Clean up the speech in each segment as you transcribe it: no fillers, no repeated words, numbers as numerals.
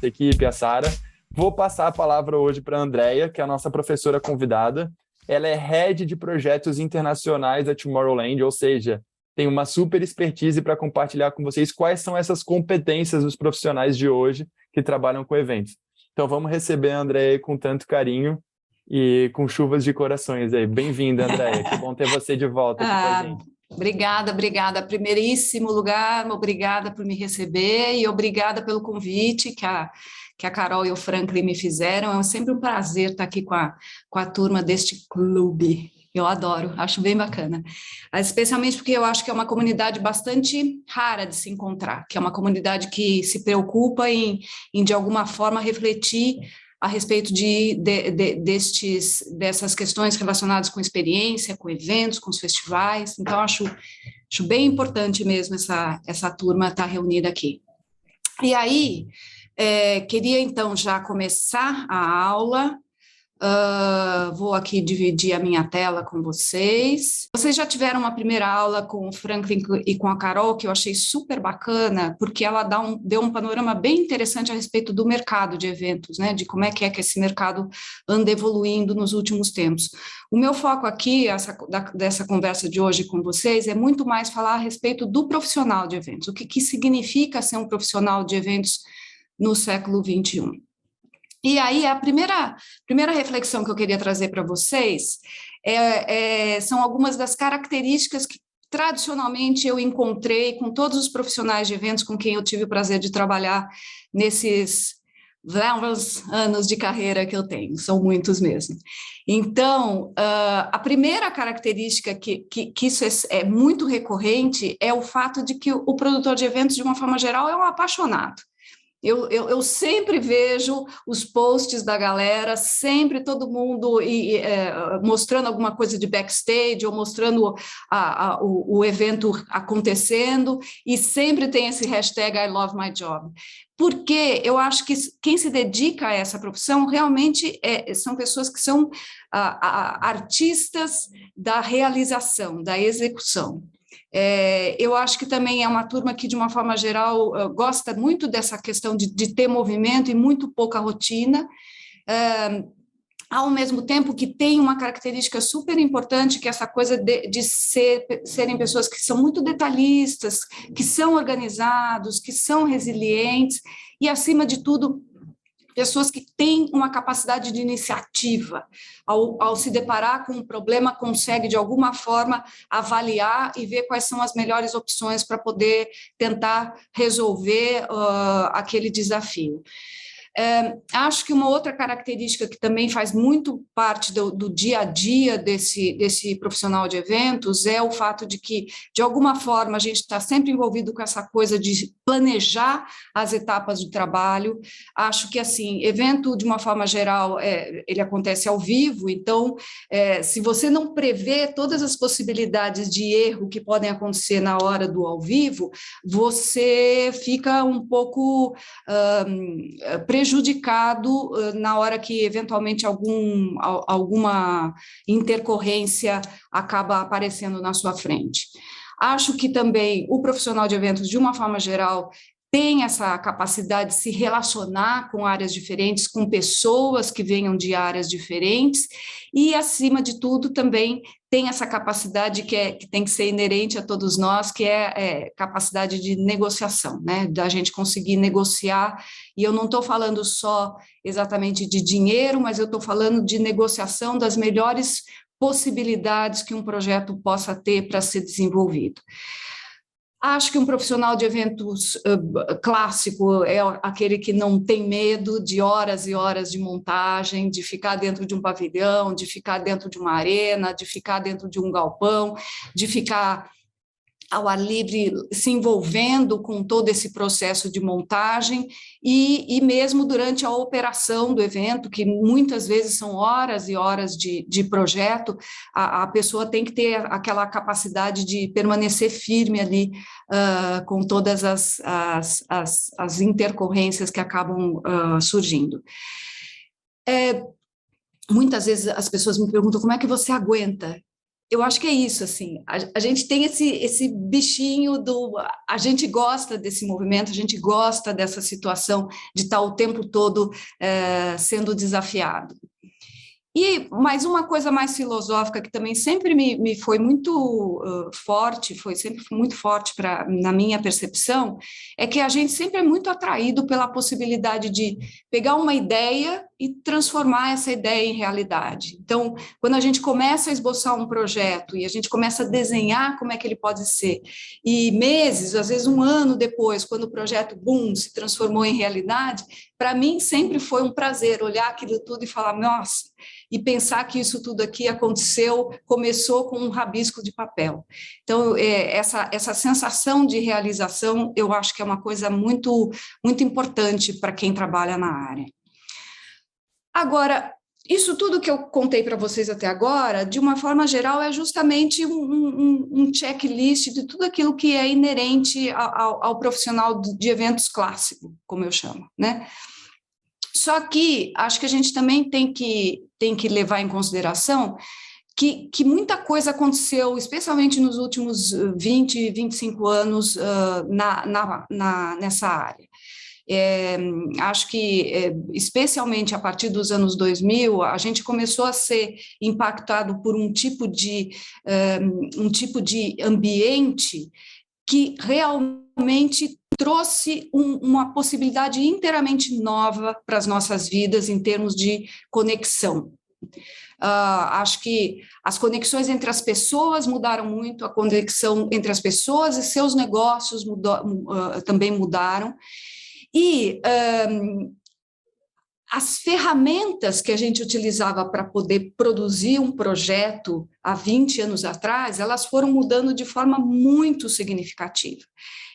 nossa equipe, a Sara. Vou passar a palavra hoje para a Andrea, que é a nossa professora convidada. Ela é Head de Projetos Internacionais da Tomorrowland, ou seja, tem uma super expertise para compartilhar com vocês quais são essas competências dos profissionais de hoje que trabalham com eventos. Então vamos receber a Andrea com tanto carinho e com chuvas de corações aí. Bem-vinda, Andrea. Que bom ter você de volta aqui com a gente. Obrigada. Primeiríssimo lugar, obrigada por me receber e obrigada pelo convite que a Carol e o Franklin me fizeram. É sempre um prazer estar aqui com a turma deste clube. Eu adoro, acho bem bacana. Especialmente porque eu acho que é uma comunidade bastante rara de se encontrar, que é uma comunidade que se preocupa em de alguma forma, refletir a respeito dessas questões relacionadas com experiência, com eventos, com os festivais. Então, acho bem importante mesmo essa turma estar reunida aqui. E aí, queria então já começar a aula. Vou aqui dividir a minha tela com vocês. Vocês já tiveram uma primeira aula com o Franklin e com a Carol, que eu achei super bacana, porque ela deu um panorama bem interessante a respeito do mercado de eventos, né, de como é que esse mercado anda evoluindo nos últimos tempos. O meu foco aqui, dessa conversa de hoje com vocês, é muito mais falar a respeito do profissional de eventos, o que significa ser um profissional de eventos no século XXI. E aí, a primeira reflexão que eu queria trazer para vocês são algumas das características que, tradicionalmente, eu encontrei com todos os profissionais de eventos com quem eu tive o prazer de trabalhar nesses vários anos de carreira que eu tenho, são muitos mesmo. Então, a primeira característica que isso é muito recorrente é o fato de que o produtor de eventos, de uma forma geral, é um apaixonado. Eu sempre vejo os posts da galera, sempre todo mundo mostrando alguma coisa de backstage ou mostrando o evento acontecendo, e sempre tem esse hashtag I love my job. Porque eu acho que quem se dedica a essa profissão realmente são pessoas que são artistas da realização, da execução. Eu acho que também é uma turma que, de uma forma geral, gosta muito dessa questão de ter movimento e muito pouca rotina, ao mesmo tempo que tem uma característica super importante, que é essa coisa de serem pessoas que são muito detalhistas, que são organizados, que são resilientes e, acima de tudo, pessoas que têm uma capacidade de iniciativa, ao se deparar com um problema, consegue, de alguma forma, avaliar e ver quais são as melhores opções para poder tentar resolver aquele desafio. Acho que uma outra característica que também faz muito parte do dia a dia desse profissional de eventos é o fato de que, de alguma forma, a gente está sempre envolvido com essa coisa de planejar as etapas do trabalho. Acho que, assim, evento, de uma forma geral, ele acontece ao vivo, então, se você não prevê todas as possibilidades de erro que podem acontecer na hora do ao vivo, você fica um pouco prejudicado na hora que, eventualmente, alguma intercorrência acaba aparecendo na sua frente. Acho que também o profissional de eventos, de uma forma geral, tem essa capacidade de se relacionar com áreas diferentes, com pessoas que venham de áreas diferentes, e, acima de tudo, também tem essa capacidade que tem que ser inerente a todos nós, que é capacidade de negociação, né? Da gente conseguir negociar, e eu não estou falando só exatamente de dinheiro, mas eu estou falando de negociação das melhores possibilidades que um projeto possa ter para ser desenvolvido. Acho que um profissional de eventos clássico é aquele que não tem medo de horas e horas de montagem, de ficar dentro de um pavilhão, de ficar dentro de uma arena, de ficar dentro de um galpão, de ficar ao ar livre, se envolvendo com todo esse processo de montagem e mesmo durante a operação do evento, que muitas vezes são horas e horas de projeto, a pessoa tem que ter aquela capacidade de permanecer firme ali com todas as intercorrências que acabam surgindo. Muitas vezes as pessoas me perguntam como é que você aguenta. eu acho que é isso, assim, a gente tem esse bichinho a gente gosta desse movimento, a gente gosta dessa situação de estar o tempo todo sendo desafiado. E mais uma coisa mais filosófica que também sempre me foi muito forte, foi sempre muito forte na minha percepção, é que a gente sempre é muito atraído pela possibilidade de pegar uma ideia e transformar essa ideia em realidade. Então, quando a gente começa a esboçar um projeto e a gente começa a desenhar como é que ele pode ser, e meses, às vezes um ano depois, quando o projeto, boom, se transformou em realidade, para mim sempre foi um prazer olhar aquilo tudo e falar, nossa, e pensar que isso tudo aqui começou com um rabisco de papel. Então, essa sensação de realização, eu acho que é uma coisa muito, muito importante para quem trabalha na área. Agora, isso tudo que eu contei para vocês até agora, de uma forma geral, é justamente um checklist de tudo aquilo que é inerente ao profissional de eventos clássico, como eu chamo, né? Só que acho que a gente também tem que levar em consideração que muita coisa aconteceu, especialmente nos últimos 20, 25 anos nessa área. Acho que, especialmente a partir dos anos 2000, a gente começou a ser impactado por um tipo de ambiente que realmente trouxe uma possibilidade inteiramente nova para as nossas vidas em termos de conexão. Acho que as conexões entre as pessoas mudaram muito, a conexão entre as pessoas e seus negócios também mudaram, e as ferramentas que a gente utilizava para poder produzir um projeto há 20 anos atrás, elas foram mudando de forma muito significativa.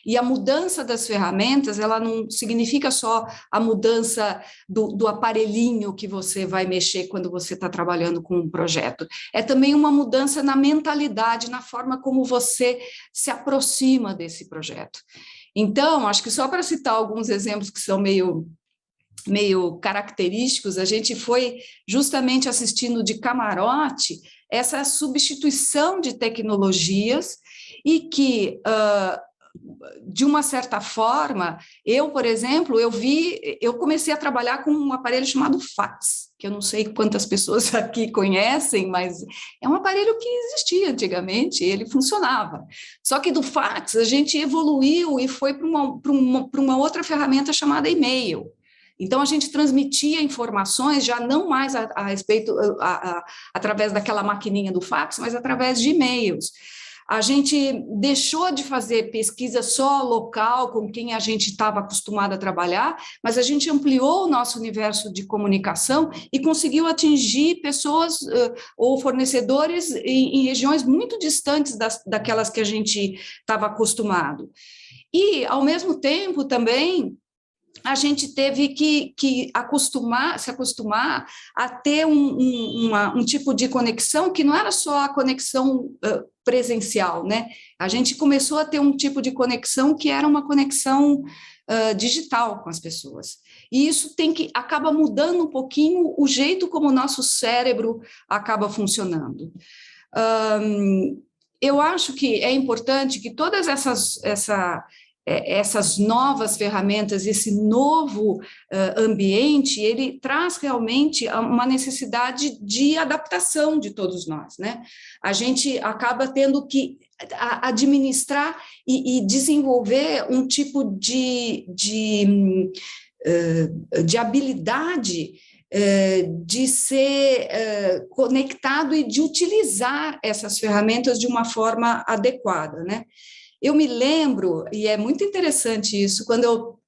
E a mudança das ferramentas, ela não significa só a mudança do aparelhinho que você vai mexer quando você está trabalhando com um projeto. É também uma mudança na mentalidade, na forma como você se aproxima desse projeto. Então, acho que só para citar alguns exemplos que são meio característicos, a gente foi justamente assistindo de camarote essa substituição de tecnologias e que, de uma certa forma, por exemplo, eu comecei a trabalhar com um aparelho chamado fax, que eu não sei quantas pessoas aqui conhecem, mas é um aparelho que existia antigamente, ele funcionava. Só que do fax a gente evoluiu e foi para uma outra ferramenta chamada e-mail. Então, a gente transmitia informações já não mais a respeito, através daquela maquininha do fax, mas através de e-mails. A gente deixou de fazer pesquisa só local, com quem a gente estava acostumado a trabalhar, mas a gente ampliou o nosso universo de comunicação e conseguiu atingir pessoas ou fornecedores em regiões muito distantes daquelas que a gente estava acostumado. E, ao mesmo tempo, também, a gente teve que se acostumar a ter um tipo de conexão que não era só a conexão presencial, né? A gente começou a ter um tipo de conexão que era uma conexão digital com as pessoas. E isso acaba mudando um pouquinho o jeito como o nosso cérebro acaba funcionando. Eu acho que é importante que todas essas novas ferramentas, esse novo ambiente, ele traz realmente uma necessidade de adaptação de todos nós, né? A gente acaba tendo que administrar e desenvolver um tipo de habilidade de ser conectado e de utilizar essas ferramentas de uma forma adequada, né? Eu me lembro, e é muito interessante isso, quando eu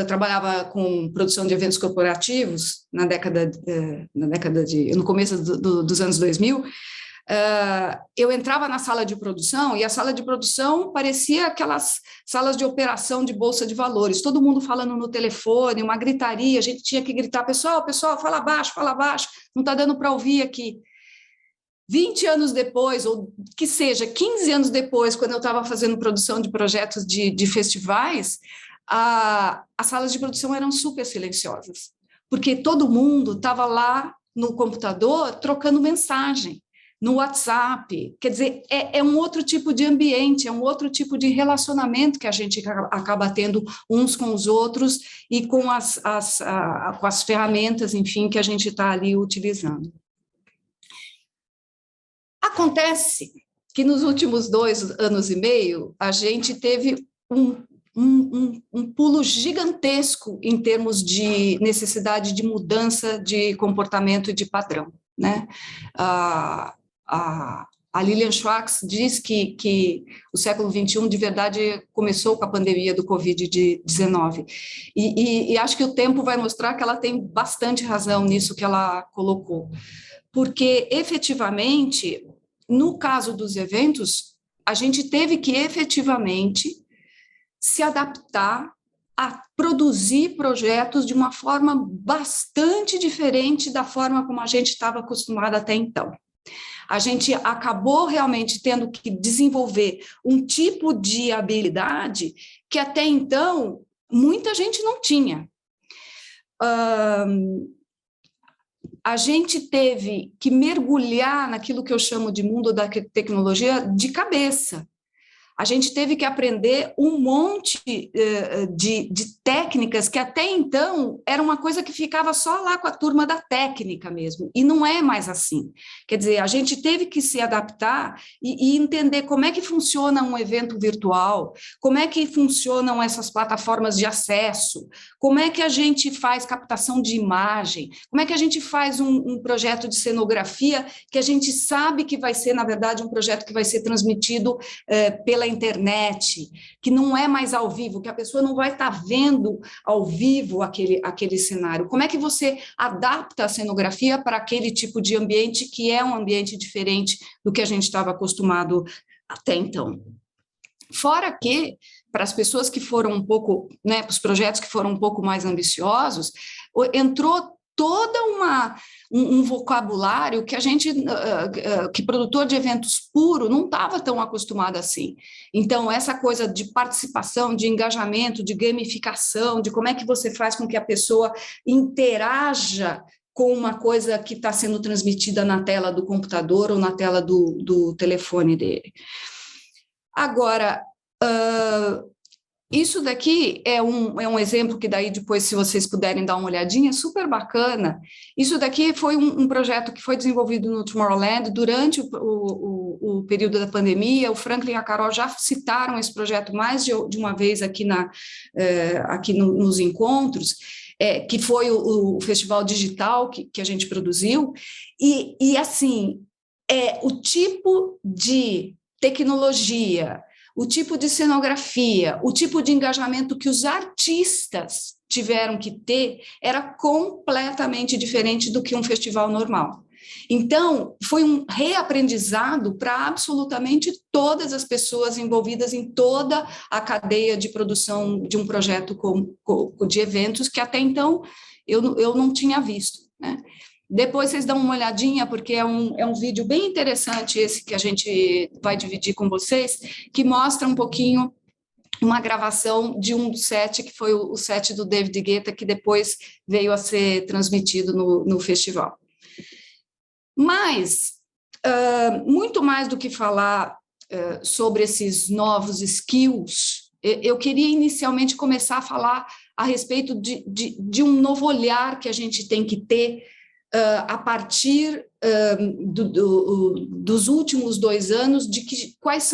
trabalhava com produção de eventos corporativos, no começo dos anos 2000, eu entrava na sala de produção, e a sala de produção parecia aquelas salas de operação de bolsa de valores, todo mundo falando no telefone, uma gritaria, a gente tinha que gritar, pessoal, fala baixo, não está dando para ouvir aqui. 20 anos depois, ou que seja, 15 anos depois, quando eu estava fazendo produção de projetos de festivais, as salas de produção eram super silenciosas, porque todo mundo estava lá no computador trocando mensagem. no WhatsApp. Quer dizer, é um outro tipo de ambiente, é um outro tipo de relacionamento que a gente acaba tendo uns com os outros e com com as ferramentas, enfim, que a gente está ali utilizando. Acontece que nos últimos 2 anos e meio, a gente teve um pulo gigantesco em termos de necessidade de mudança de comportamento e de padrão, né? A Lilian Schwartz diz que o século XXI, de verdade, começou com a pandemia do Covid-19. E acho que o tempo vai mostrar que ela tem bastante razão nisso que ela colocou. Porque, efetivamente, no caso dos eventos, a gente teve que, efetivamente, se adaptar a produzir projetos de uma forma bastante diferente da forma como a gente estava acostumado até então. A gente acabou realmente tendo que desenvolver um tipo de habilidade que até então muita gente não tinha. A gente teve que mergulhar naquilo que eu chamo de mundo da tecnologia de cabeça. A gente teve que aprender um monte de técnicas que até então era uma coisa que ficava só lá com a turma da técnica mesmo, e não é mais assim. Quer dizer, a gente teve que se adaptar e entender como é que funciona um evento virtual, como é que funcionam essas plataformas de acesso, como é que a gente faz captação de imagem, como é que a gente faz um projeto de cenografia que a gente sabe que vai ser, na verdade, um projeto que vai ser transmitido pela internet, que não é mais ao vivo, que a pessoa não vai estar vendo ao vivo aquele cenário. Como é que você adapta a cenografia para aquele tipo de ambiente que é um ambiente diferente do que a gente estava acostumado até então? Fora que, para as pessoas que foram um pouco, né, para os projetos que foram um pouco mais ambiciosos, entrou toda um vocabulário que a gente, que produtor de eventos puro, não estava tão acostumado assim. Então, essa coisa de participação, de engajamento, de gamificação, de como é que você faz com que a pessoa interaja com uma coisa que está sendo transmitida na tela do computador ou na tela do telefone dele. Agora, isso daqui é um exemplo que daí depois, se vocês puderem dar uma olhadinha, é super bacana. Isso daqui foi um projeto que foi desenvolvido no Tomorrowland durante o período da pandemia. O Franklin e a Carol já citaram esse projeto mais de uma vez aqui, nos encontros, que foi o festival digital que a gente produziu. E assim, o tipo de tecnologia, o tipo de cenografia, o tipo de engajamento que os artistas tiveram que ter era completamente diferente do que um festival normal. Então, foi um reaprendizado para absolutamente todas as pessoas envolvidas em toda a cadeia de produção de um projeto de eventos que até então eu não tinha visto, né? Depois vocês dão uma olhadinha, porque é um vídeo bem interessante esse que a gente vai dividir com vocês, que mostra um pouquinho uma gravação de um set, que foi o set do David Guetta, que depois veio a ser transmitido no festival. Mas, muito mais do que falar sobre esses novos skills, eu queria inicialmente começar a falar a respeito de um novo olhar que a gente tem que ter a partir dos últimos 2 anos, quais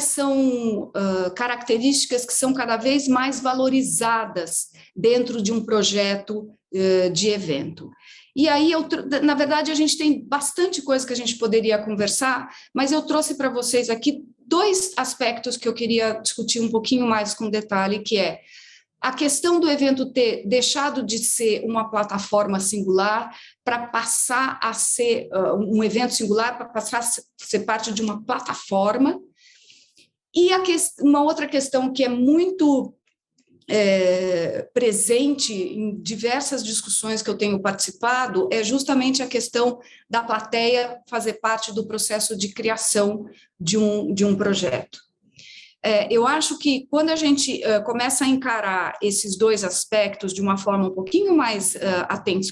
são características que são cada vez mais valorizadas dentro de um projeto de evento. E aí, na verdade, a gente tem bastante coisa que a gente poderia conversar, mas eu trouxe para vocês aqui 2 aspectos que eu queria discutir um pouquinho mais com detalhe, que é a questão do evento ter deixado de ser uma plataforma singular para passar a ser um evento singular, para passar a ser parte de uma plataforma. E uma outra questão que é muito presente em diversas discussões que eu tenho participado é justamente a questão da plateia fazer parte do processo de criação de um projeto. Eu acho que quando a gente começa a encarar esses dois aspectos de uma forma um pouquinho mais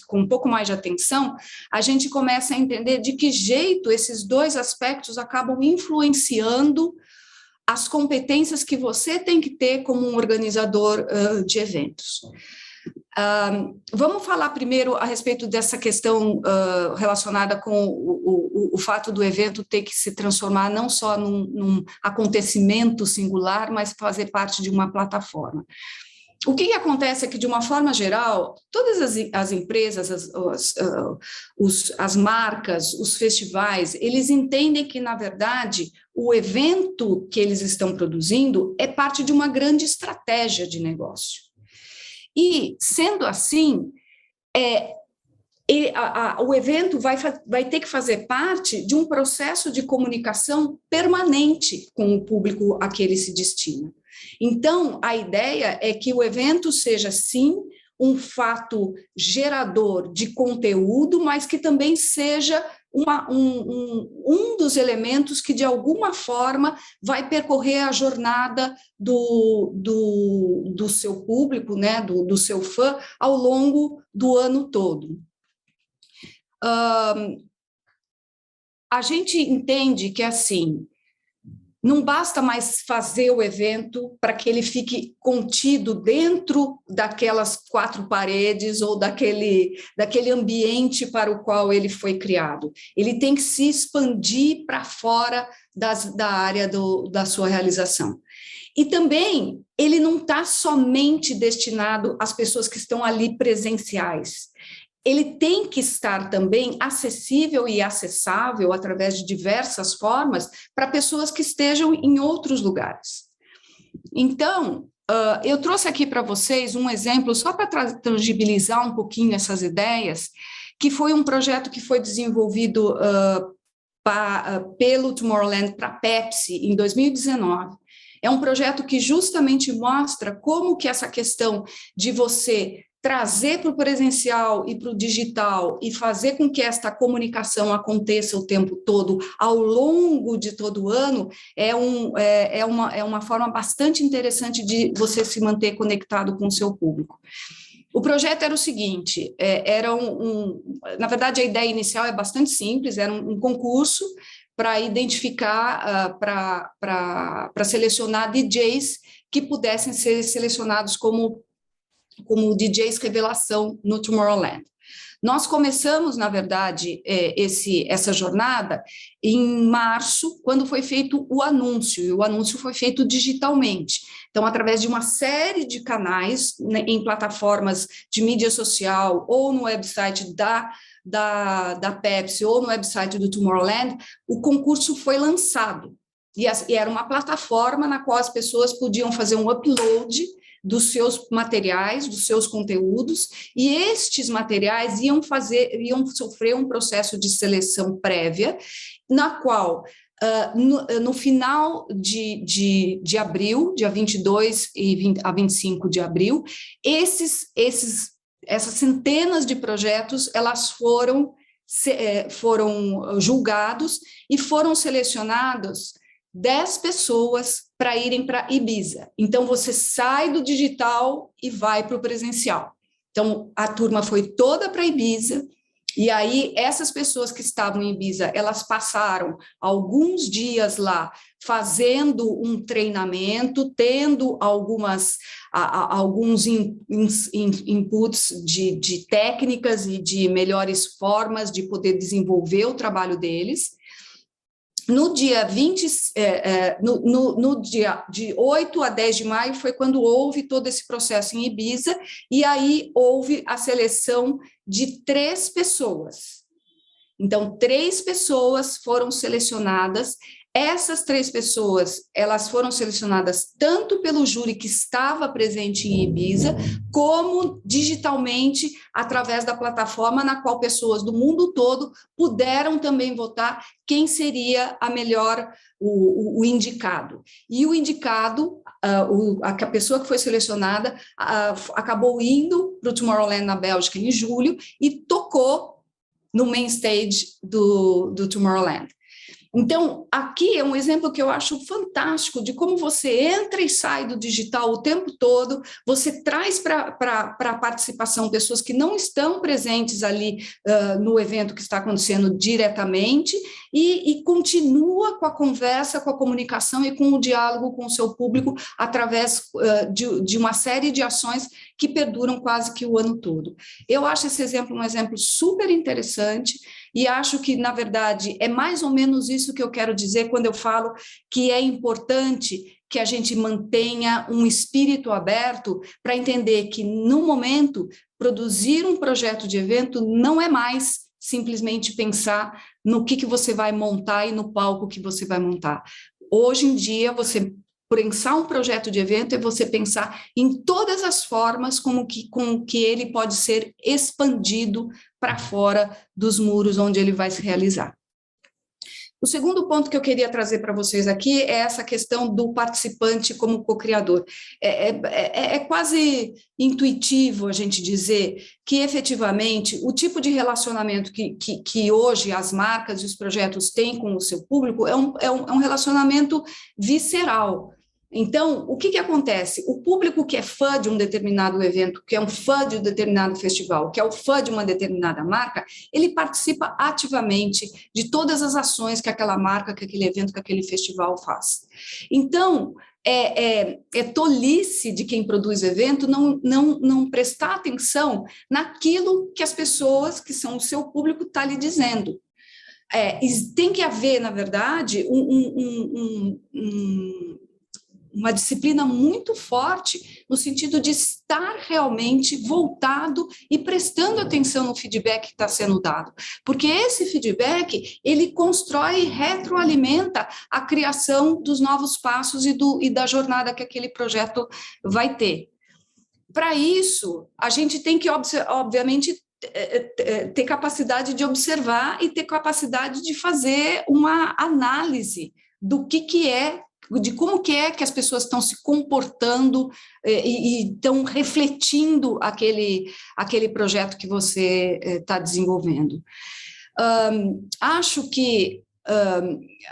com um pouco mais de atenção, a gente começa a entender de que jeito esses dois aspectos acabam influenciando as competências que você tem que ter como um organizador de eventos. Vamos falar primeiro a respeito dessa questão relacionada com o fato do evento ter que se transformar não só num acontecimento singular, mas fazer parte de uma plataforma. O que acontece é que, de uma forma geral, todas as empresas, as marcas, os festivais, eles entendem que, na verdade, o evento que eles estão produzindo é parte de uma grande estratégia de negócio. E, sendo assim, o evento vai ter que fazer parte de um processo de comunicação permanente com o público a que ele se destina. Então, a ideia é que o evento seja, sim, um fato gerador de conteúdo, mas que também seja um dos elementos que, de alguma forma, vai percorrer a jornada do seu público, né, do seu fã, ao longo do ano todo. A gente entende que, assim, não basta mais fazer o evento para que ele fique contido dentro daquelas quatro paredes ou daquele ambiente para o qual ele foi criado. Ele tem que se expandir para fora da área da sua realização. E também, ele não está somente destinado às pessoas que estão ali presenciais. Ele tem que estar também acessível e acessável através de diversas formas para pessoas que estejam em outros lugares. Então, eu trouxe aqui para vocês um exemplo, só para tangibilizar um pouquinho essas ideias, que foi um projeto que foi desenvolvido pelo Tomorrowland para a Pepsi em 2019. É um projeto que justamente mostra como que essa questão de você trazer para o presencial e para o digital e fazer com que esta comunicação aconteça o tempo todo, ao longo de todo o ano, é uma forma bastante interessante de você se manter conectado com o seu público. O projeto era o seguinte, na verdade, a ideia inicial é bastante simples, era um concurso para identificar, para selecionar DJs que pudessem ser selecionados como DJs revelação no Tomorrowland. Nós começamos, na verdade, essa jornada em março, quando foi feito o anúncio, e o anúncio foi feito digitalmente. Então, através de uma série de canais, né, em plataformas de mídia social, ou no website da Pepsi, ou no website do Tomorrowland, o concurso foi lançado. E era uma plataforma na qual as pessoas podiam fazer um upload dos seus materiais, dos seus conteúdos, e estes materiais iam sofrer um processo de seleção prévia, na qual, no final de abril, dia 22 a 25 de abril, essas centenas de projetos, elas foram julgados e foram selecionados 10 pessoas para irem para Ibiza. Então, você sai do digital e vai para o presencial. Então, a turma foi toda para Ibiza, e aí essas pessoas que estavam em Ibiza, elas passaram alguns dias lá fazendo um treinamento, tendo alguns inputs de técnicas e de melhores formas de poder desenvolver o trabalho deles. No dia no dia de 8 a 10 de maio foi quando houve todo esse processo em Ibiza, e aí houve a seleção de 3 pessoas. Então, 3 pessoas foram selecionadas. Essas 3 pessoas, elas foram selecionadas tanto pelo júri que estava presente em Ibiza, como digitalmente, através da plataforma na qual pessoas do mundo todo puderam também votar quem seria a melhor, o indicado. E o indicado, a pessoa que foi selecionada, acabou indo para o Tomorrowland na Bélgica em julho e tocou no main stage do Tomorrowland. Então, aqui é um exemplo que eu acho fantástico de como você entra e sai do digital o tempo todo, você traz para a participação pessoas que não estão presentes ali no evento que está acontecendo diretamente e continua com a conversa, com a comunicação e com o diálogo com o seu público através de uma série de ações que perduram quase que o ano todo. Eu acho esse exemplo um exemplo super interessante e acho que, na verdade, é mais ou menos isso que eu quero dizer quando eu falo que é importante que a gente mantenha um espírito aberto para entender que, no momento, produzir um projeto de evento não é mais simplesmente pensar no que você vai montar e no palco que você vai montar. Hoje em dia, você pensar um projeto de evento é você pensar em todas as formas com que ele pode ser expandido para fora dos muros onde ele vai se realizar. O segundo ponto que eu queria trazer para vocês aqui é essa questão do participante como co-criador. É quase intuitivo a gente dizer que, efetivamente, o tipo de relacionamento que hoje as marcas e os projetos têm com o seu público é um relacionamento visceral. Então, o que acontece? O público que é fã de um determinado evento, que é um fã de um determinado festival, que é o fã de uma determinada marca, ele participa ativamente de todas as ações que aquela marca, que aquele evento, que aquele festival faz. Então, é tolice de quem produz evento não prestar atenção naquilo que as pessoas, que são o seu público, está lhe dizendo. Tem que haver, na verdade, uma disciplina muito forte no sentido de estar realmente voltado e prestando atenção no feedback que está sendo dado, porque esse feedback, ele constrói e retroalimenta a criação dos novos passos e da jornada que aquele projeto vai ter. Para isso, a gente tem que, obviamente, ter capacidade de observar e ter capacidade de fazer uma análise do que é, de como que é que as pessoas estão se comportando e estão refletindo aquele projeto que você está desenvolvendo. Acho que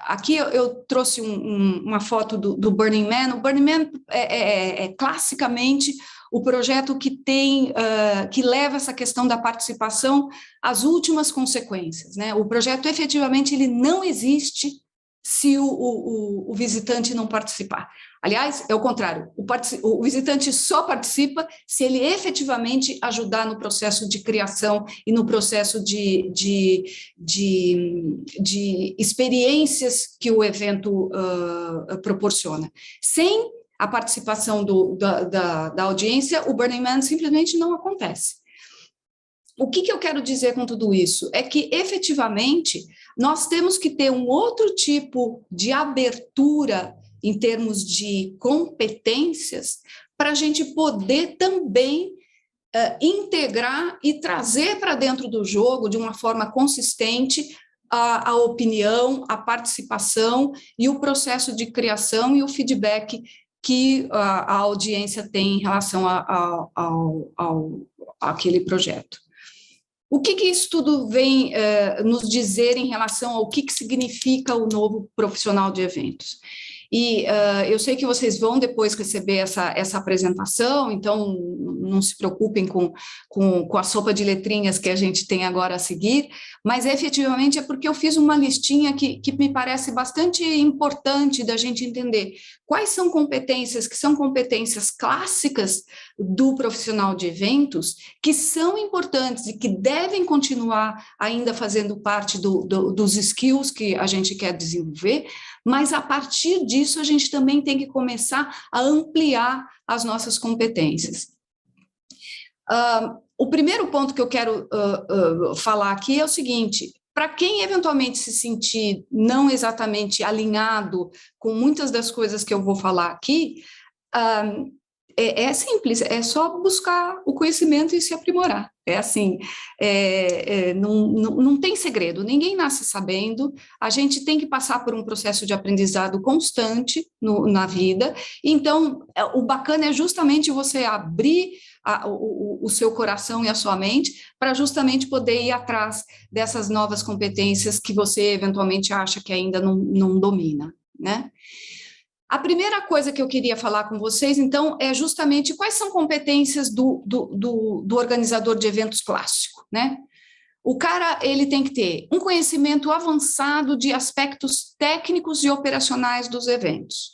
aqui eu trouxe uma foto do Burning Man. O Burning Man é classicamente o projeto que leva essa questão da participação às últimas consequências, né? O projeto, efetivamente, ele não existe se o visitante não participar. Aliás, é o contrário, o visitante só participa se ele efetivamente ajudar no processo de criação e no processo de experiências que o evento proporciona. Sem a participação da audiência, o Burning Man simplesmente não acontece. O que eu quero dizer com tudo isso? É que, efetivamente, nós temos que ter um outro tipo de abertura em termos de competências para a gente poder também integrar e trazer para dentro do jogo, de uma forma consistente, a opinião, a participação e o processo de criação e o feedback que a audiência tem em relação àquele projeto. O que isso tudo vem nos dizer em relação ao que significa o novo profissional de eventos? E eu sei que vocês vão depois receber essa apresentação, então não se preocupem com a sopa de letrinhas que a gente tem agora a seguir, mas efetivamente é porque eu fiz uma listinha que me parece bastante importante da gente entender quais são competências que são competências clássicas do profissional de eventos, que são importantes e que devem continuar ainda fazendo parte dos skills que a gente quer desenvolver, mas a partir disso a gente também tem que começar a ampliar as nossas competências. O primeiro ponto que eu quero falar aqui é o seguinte: para quem eventualmente se sentir não exatamente alinhado com muitas das coisas que eu vou falar aqui, é simples, é só buscar o conhecimento e se aprimorar. É assim, não tem segredo, ninguém nasce sabendo, a gente tem que passar por um processo de aprendizado constante na vida, então o bacana é justamente você abrir o seu coração e a sua mente para justamente poder ir atrás dessas novas competências que você eventualmente acha que ainda não domina, né? A primeira coisa que eu queria falar com vocês, então, é justamente quais são competências do organizador de eventos clássico, né? O cara, ele tem que ter um conhecimento avançado de aspectos técnicos e operacionais dos eventos.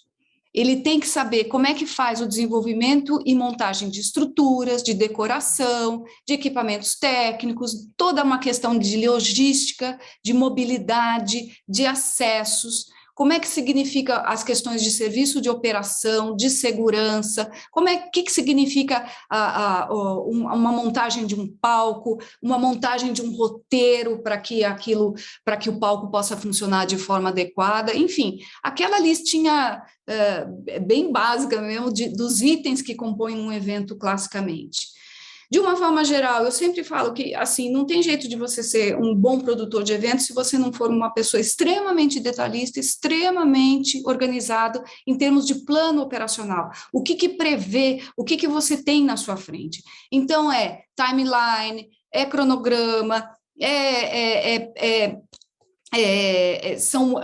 Ele tem que saber como é que faz o desenvolvimento e montagem de estruturas, de decoração, de equipamentos técnicos, toda uma questão de logística, de mobilidade, de acessos. Como é que significa as questões de serviço de operação, de segurança, que significa uma montagem de um palco, uma montagem de um roteiro para que o palco possa funcionar de forma adequada, enfim, aquela listinha bem básica mesmo dos itens que compõem um evento classicamente. De uma forma geral, eu sempre falo que, assim, não tem jeito de você ser um bom produtor de eventos se você não for uma pessoa extremamente detalhista, extremamente organizado em termos de plano operacional. O que prevê, o que você tem na sua frente. Então, é timeline, é cronograma, são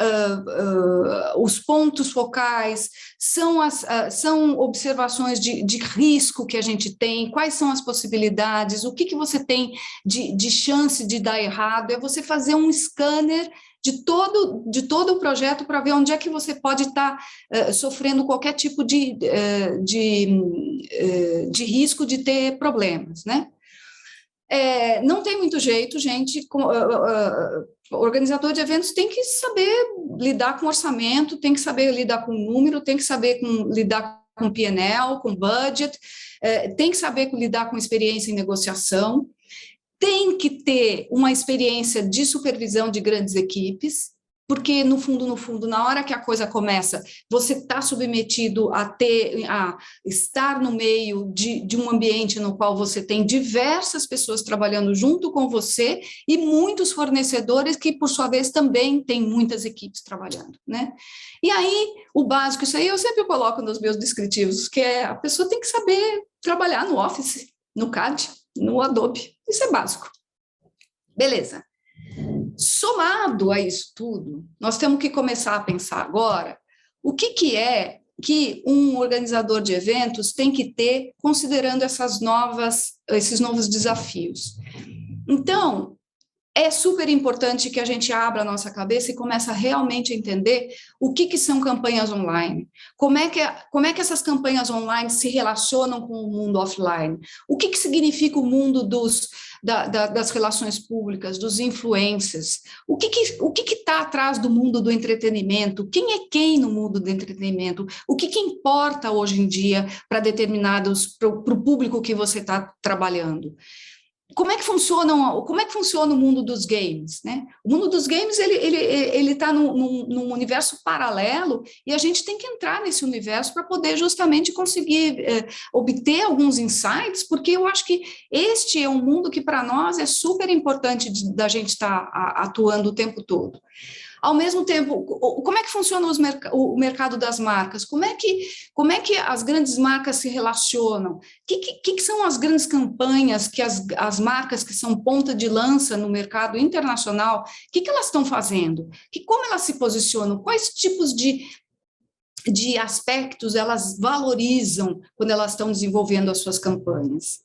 os pontos focais, são observações de risco que a gente tem, quais são as possibilidades, o que você tem de chance de dar errado, é você fazer um scanner de todo o projeto para ver onde é que você pode estar sofrendo qualquer tipo de risco de ter problemas, né? Não tem muito jeito, gente. O organizador de eventos tem que saber lidar com orçamento, tem que saber lidar com número, tem que saber lidar com P&L, com budget, tem que saber lidar com experiência em negociação, tem que ter uma experiência de supervisão de grandes equipes, porque, no fundo, na hora que a coisa começa, você está submetido a estar no meio de um ambiente no qual você tem diversas pessoas trabalhando junto com você e muitos fornecedores que, por sua vez, também têm muitas equipes trabalhando, né? E aí, o básico, isso aí eu sempre coloco nos meus descritivos, que é a pessoa tem que saber trabalhar no Office, no CAD, no Adobe. Isso é básico. Beleza. Somado a isso tudo, nós temos que começar a pensar agora o que é que um organizador de eventos tem que ter considerando esses novos desafios. Então, é super importante que a gente abra a nossa cabeça e comece a realmente entender o que são campanhas online, como é que essas campanhas online se relacionam com o mundo offline, o que significa o mundo das relações públicas, dos influencers, o que está atrás do mundo do entretenimento, quem é quem no mundo do entretenimento, o que importa hoje em dia para o público que você está trabalhando. Como é que funciona o mundo dos games, né? O mundo dos games ele está num universo paralelo e a gente tem que entrar nesse universo para poder justamente conseguir obter alguns insights, porque eu acho que este é um mundo que para nós é super importante da gente estar atuando o tempo todo. Ao mesmo tempo, como é que funciona o mercado das marcas? Como é que as grandes marcas se relacionam? O que são as grandes campanhas que as marcas que são ponta de lança no mercado internacional, o que elas estão fazendo? Como elas se posicionam? Quais tipos de aspectos elas valorizam quando elas estão desenvolvendo as suas campanhas?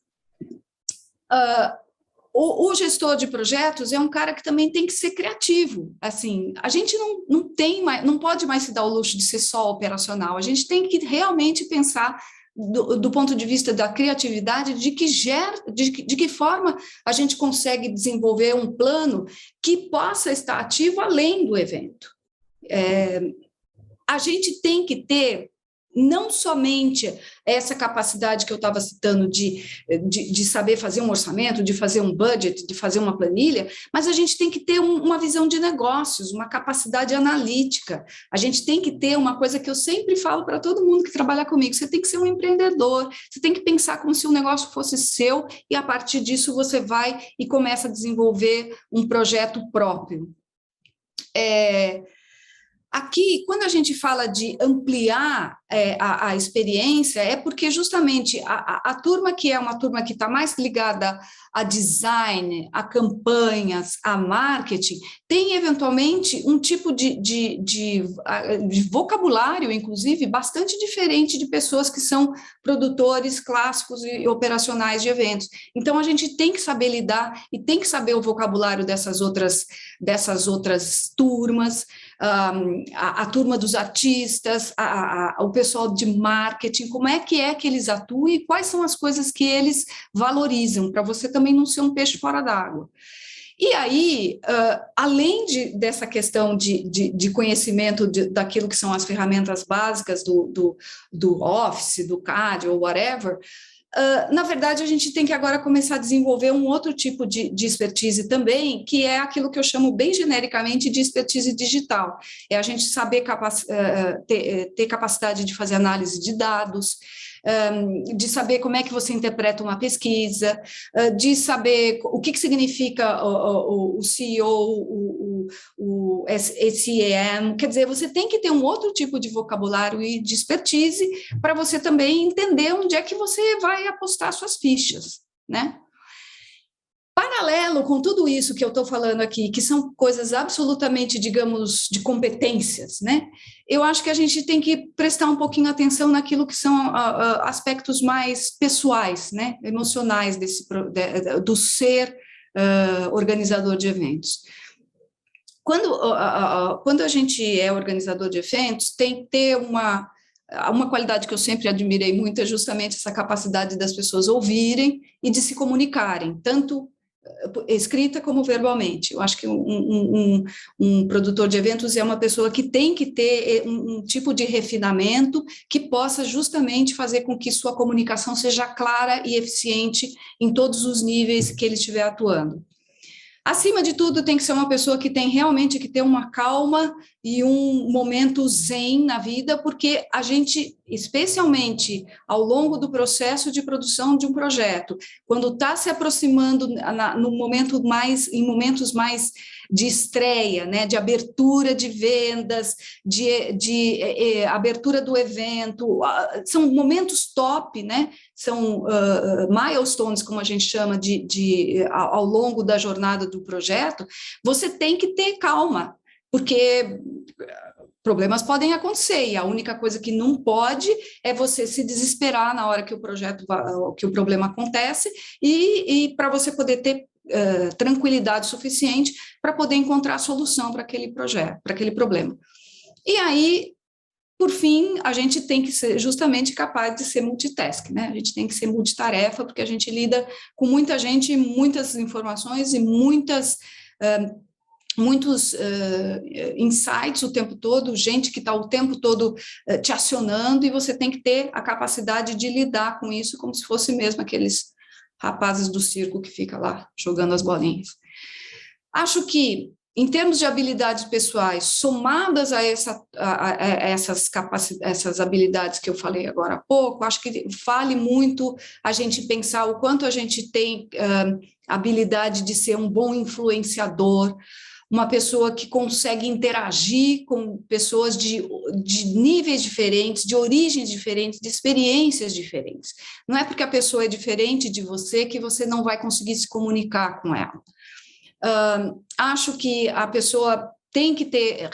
O gestor de projetos é um cara que também tem que ser criativo. Assim, a gente não pode mais se dar o luxo de ser só operacional. A gente tem que realmente pensar do ponto de vista da criatividade, de que forma a gente consegue desenvolver um plano que possa estar ativo além do evento. A gente tem que ter não somente essa capacidade que eu estava citando de saber fazer um orçamento, de fazer um budget, de fazer uma planilha, mas a gente tem que ter uma visão de negócios, uma capacidade analítica. A gente tem que ter uma coisa que eu sempre falo para todo mundo que trabalha comigo: você tem que ser um empreendedor, você tem que pensar como se o negócio fosse seu, e a partir disso você vai e começa a desenvolver um projeto próprio. Aqui, quando a gente fala de ampliar a experiência, é porque justamente a turma que é uma turma que está mais ligada a design, a campanhas, a marketing, tem eventualmente um tipo de vocabulário, inclusive, bastante diferente de pessoas que são produtores clássicos e operacionais de eventos. Então, a gente tem que saber lidar e tem que saber o vocabulário dessas outras turmas. A turma dos artistas, o pessoal de marketing, como é que eles atuam e quais são as coisas que eles valorizam, para você também não ser um peixe fora d'água. E aí, além dessa questão de conhecimento daquilo que são as ferramentas básicas do Office, do CAD ou whatever, na verdade, a gente tem que agora começar a desenvolver um outro tipo de expertise também, que é aquilo que eu chamo bem genericamente de expertise digital. É a gente saber ter capacidade de fazer análise de dados, de saber como é que você interpreta uma pesquisa, de saber o que significa o CEO, o SEM. Quer dizer, você tem que ter um outro tipo de vocabulário e de expertise para você também entender onde é que você vai apostar suas fichas, né? Paralelo com tudo isso que eu estou falando aqui, que são coisas absolutamente, digamos, de competências, né? Eu acho que a gente tem que prestar um pouquinho atenção naquilo que são aspectos mais pessoais, né? Emocionais do ser organizador de eventos. Quando a gente é organizador de eventos, tem que ter uma qualidade que eu sempre admirei muito, é justamente essa capacidade das pessoas ouvirem e de se comunicarem, tanto escrita como verbalmente. Eu acho que um produtor de eventos é uma pessoa que tem que ter um tipo de refinamento que possa justamente fazer com que sua comunicação seja clara e eficiente em todos os níveis que ele estiver atuando. Acima de tudo, tem que ser uma pessoa que tem realmente que ter uma calma e um momento zen na vida, porque a gente, especialmente ao longo do processo de produção de um projeto, quando está se aproximando em momentos mais de estreia, né, de abertura de vendas, de abertura do evento, são momentos top, né? São milestones, como a gente chama, ao longo da jornada do projeto. Você tem que ter calma, porque problemas podem acontecer, e a única coisa que não pode é você se desesperar na hora que o problema acontece, e para você poder ter tranquilidade suficiente para poder encontrar a solução para aquele projeto, para aquele problema. E aí, por fim, a gente tem que ser justamente capaz de ser multitask, né? A gente tem que ser multitarefa, porque a gente lida com muita gente, muitas informações e muitos insights o tempo todo, gente que está o tempo todo te acionando, e você tem que ter a capacidade de lidar com isso como se fosse mesmo aqueles rapazes do circo que fica lá jogando as bolinhas. Acho que, em termos de habilidades pessoais, somadas a essas habilidades que eu falei agora há pouco, acho que vale muito a gente pensar o quanto a gente tem habilidade de ser um bom influenciador, uma pessoa que consegue interagir com pessoas de níveis diferentes, de origens diferentes, de experiências diferentes. Não é porque a pessoa é diferente de você que você não vai conseguir se comunicar com ela. Acho que a pessoa tem que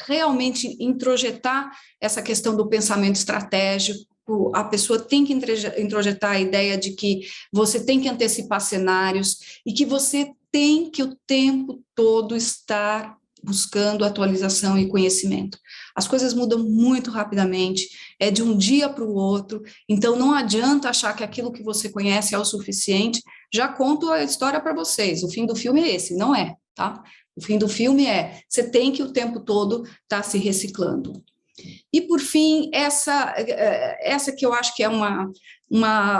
realmente introjetar essa questão do pensamento estratégico. A pessoa tem que introjetar a ideia de que você tem que antecipar cenários e que você tem que o tempo todo estar buscando atualização e conhecimento. As coisas mudam muito rapidamente, é de um dia para o outro, então não adianta achar que aquilo que você conhece é o suficiente. Já conto a história para vocês, o fim do filme é esse, não é, tá? O fim do filme você tem que o tempo todo estar se reciclando. E, por fim, essa que eu acho que é uma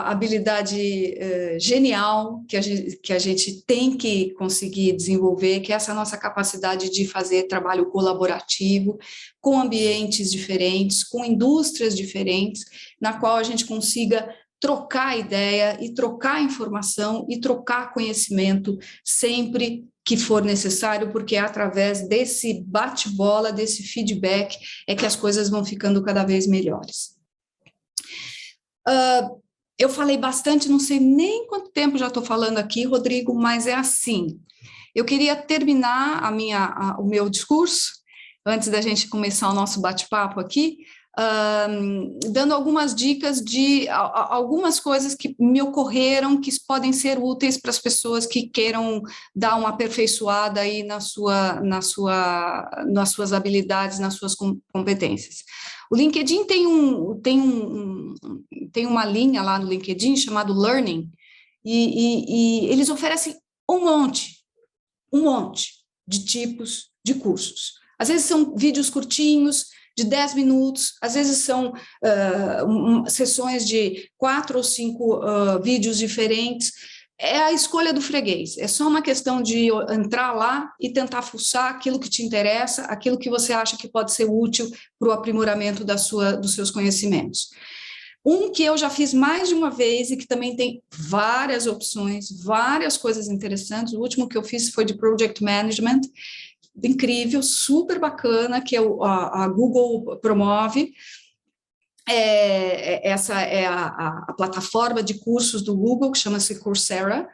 habilidade genial que a gente tem que conseguir desenvolver, que é essa nossa capacidade de fazer trabalho colaborativo, com ambientes diferentes, com indústrias diferentes, na qual a gente consiga trocar ideia e trocar informação e trocar conhecimento sempre que for necessário, porque é através desse bate-bola, desse feedback, é que as coisas vão ficando cada vez melhores. Eu falei bastante, não sei nem quanto tempo já estou falando aqui, Rodrigo, mas é assim. Eu queria terminar o meu discurso, antes da gente começar o nosso bate-papo aqui, dando algumas dicas de algumas coisas que me ocorreram que podem ser úteis para as pessoas que queiram dar uma aperfeiçoada aí nas suas habilidades, nas suas competências. O LinkedIn tem uma linha lá no LinkedIn chamado Learning, e eles oferecem um monte de tipos de cursos. Às vezes são vídeos curtinhos, de 10 minutos, às vezes são sessões de 4 ou 5 vídeos diferentes. É a escolha do freguês, é só uma questão de entrar lá e tentar fuçar aquilo que te interessa, aquilo que você acha que pode ser útil para o aprimoramento dos seus conhecimentos. Um que eu já fiz mais de uma vez e que também tem várias opções, várias coisas interessantes, o último que eu fiz foi de Project Management, incrível, super bacana, que a Google promove. Essa é a plataforma de cursos do Google, que chama-se Coursera,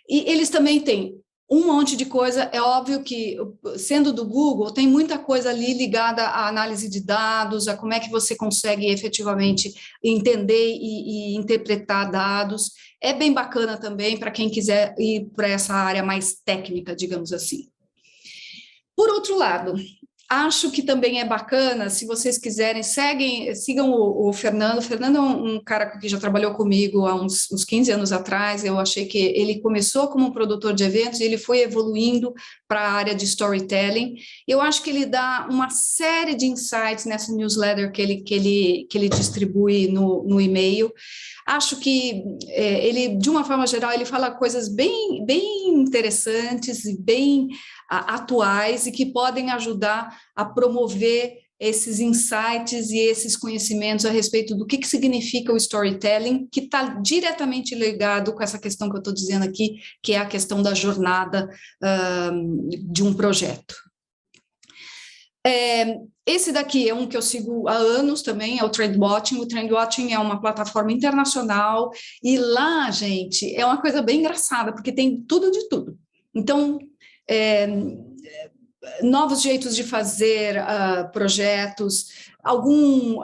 e eles também têm um monte de coisa. É óbvio que, sendo do Google, tem muita coisa ali ligada à análise de dados, a como é que você consegue efetivamente entender e interpretar dados. É bem bacana também para quem quiser ir para essa área mais técnica, digamos assim. Por outro lado, acho que também é bacana, se vocês quiserem, sigam o Fernando. O Fernando é um cara que já trabalhou comigo há uns 15 anos atrás. Eu achei que ele começou como um produtor de eventos e ele foi evoluindo para a área de storytelling. Eu acho que ele dá uma série de insights nessa newsletter que ele distribui no e-mail. Acho que ele, de uma forma geral, ele fala coisas bem interessantes e bem atuais e que podem ajudar a promover esses insights e esses conhecimentos a respeito do que significa o storytelling, que está diretamente ligado com essa questão que eu estou dizendo aqui, que é a questão da jornada de um projeto. Esse daqui é um que eu sigo há anos também, é o Trendwatching. O Trendwatching é uma plataforma internacional e lá, gente, é uma coisa bem engraçada, porque tem tudo de tudo. Então, novos jeitos de fazer projetos, algum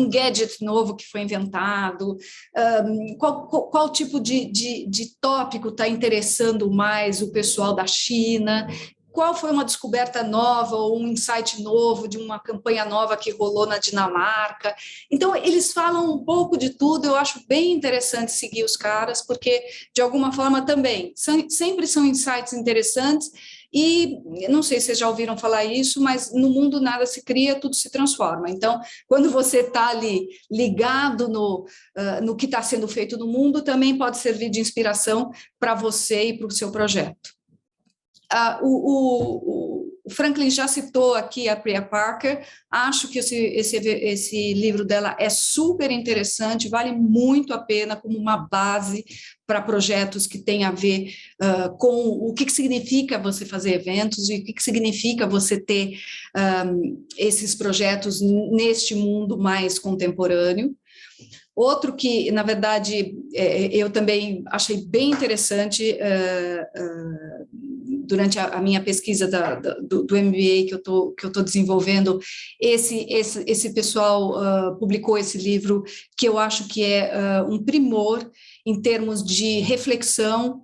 gadget novo que foi inventado, qual tipo de tópico está interessando mais o pessoal da China, qual foi uma descoberta nova ou um insight novo de uma campanha nova que rolou na Dinamarca. Então, eles falam um pouco de tudo. Eu acho bem interessante seguir os caras, porque, de alguma forma, também sempre são insights interessantes. E não sei se vocês já ouviram falar isso, mas no mundo nada se cria, tudo se transforma. Então, quando você está ali ligado no que está sendo feito no mundo, também pode servir de inspiração para você e para o seu projeto. O Franklin já citou aqui a Priya Parker. Acho que esse livro dela é super interessante, vale muito a pena como uma base para projetos que têm a ver com o que significa você fazer eventos e o que significa você ter esses projetos neste mundo mais contemporâneo. Outro que, na verdade, eu também achei bem interessante durante a minha pesquisa do MBA que eu estou desenvolvendo, esse pessoal publicou esse livro, que eu acho que é um primor em termos de reflexão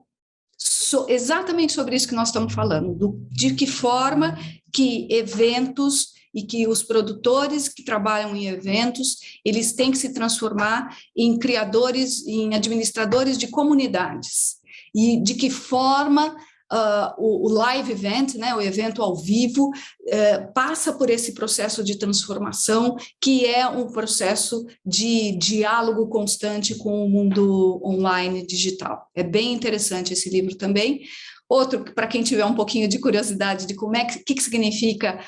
exatamente sobre isso que nós estamos falando, de que forma que eventos e que os produtores que trabalham em eventos, eles têm que se transformar em criadores, em administradores de comunidades, e de que forma o live event, né, o evento ao vivo, passa por esse processo de transformação, que é um processo de diálogo constante com o mundo online digital. É bem interessante esse livro também. Outro, para quem tiver um pouquinho de curiosidade de como que significa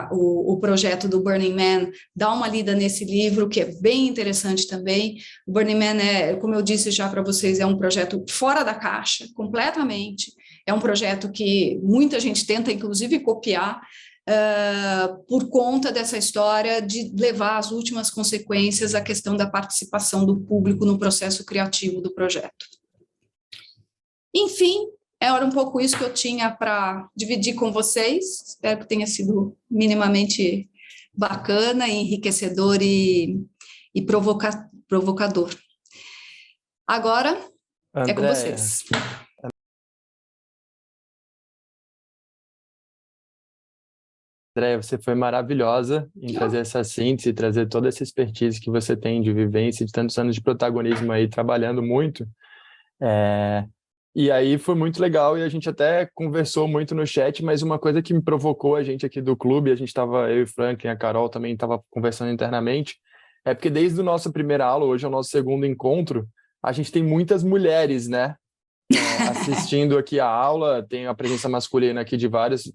o projeto do Burning Man, dá uma lida nesse livro, que é bem interessante também. O Burning Man como eu disse já para vocês, é um projeto fora da caixa, completamente. É um projeto que muita gente tenta, inclusive, copiar, por conta dessa história de levar às últimas consequências a questão da participação do público no processo criativo do projeto. Enfim, era um pouco isso que eu tinha para dividir com vocês. Espero que tenha sido minimamente bacana, enriquecedor e provocador. Agora, é com vocês. Andréia, você foi maravilhosa em trazer essa síntese, trazer toda essa expertise que você tem de vivência, de tantos anos de protagonismo aí, trabalhando muito. E aí foi muito legal e a gente até conversou muito no chat, mas uma coisa que me provocou a gente aqui do clube, eu e o Franklin, a Carol também estava conversando internamente, é porque desde a nossa primeira aula, hoje é o nosso segundo encontro, a gente tem muitas mulheres, né? Assistindo aqui a aula, tem a presença masculina aqui de vários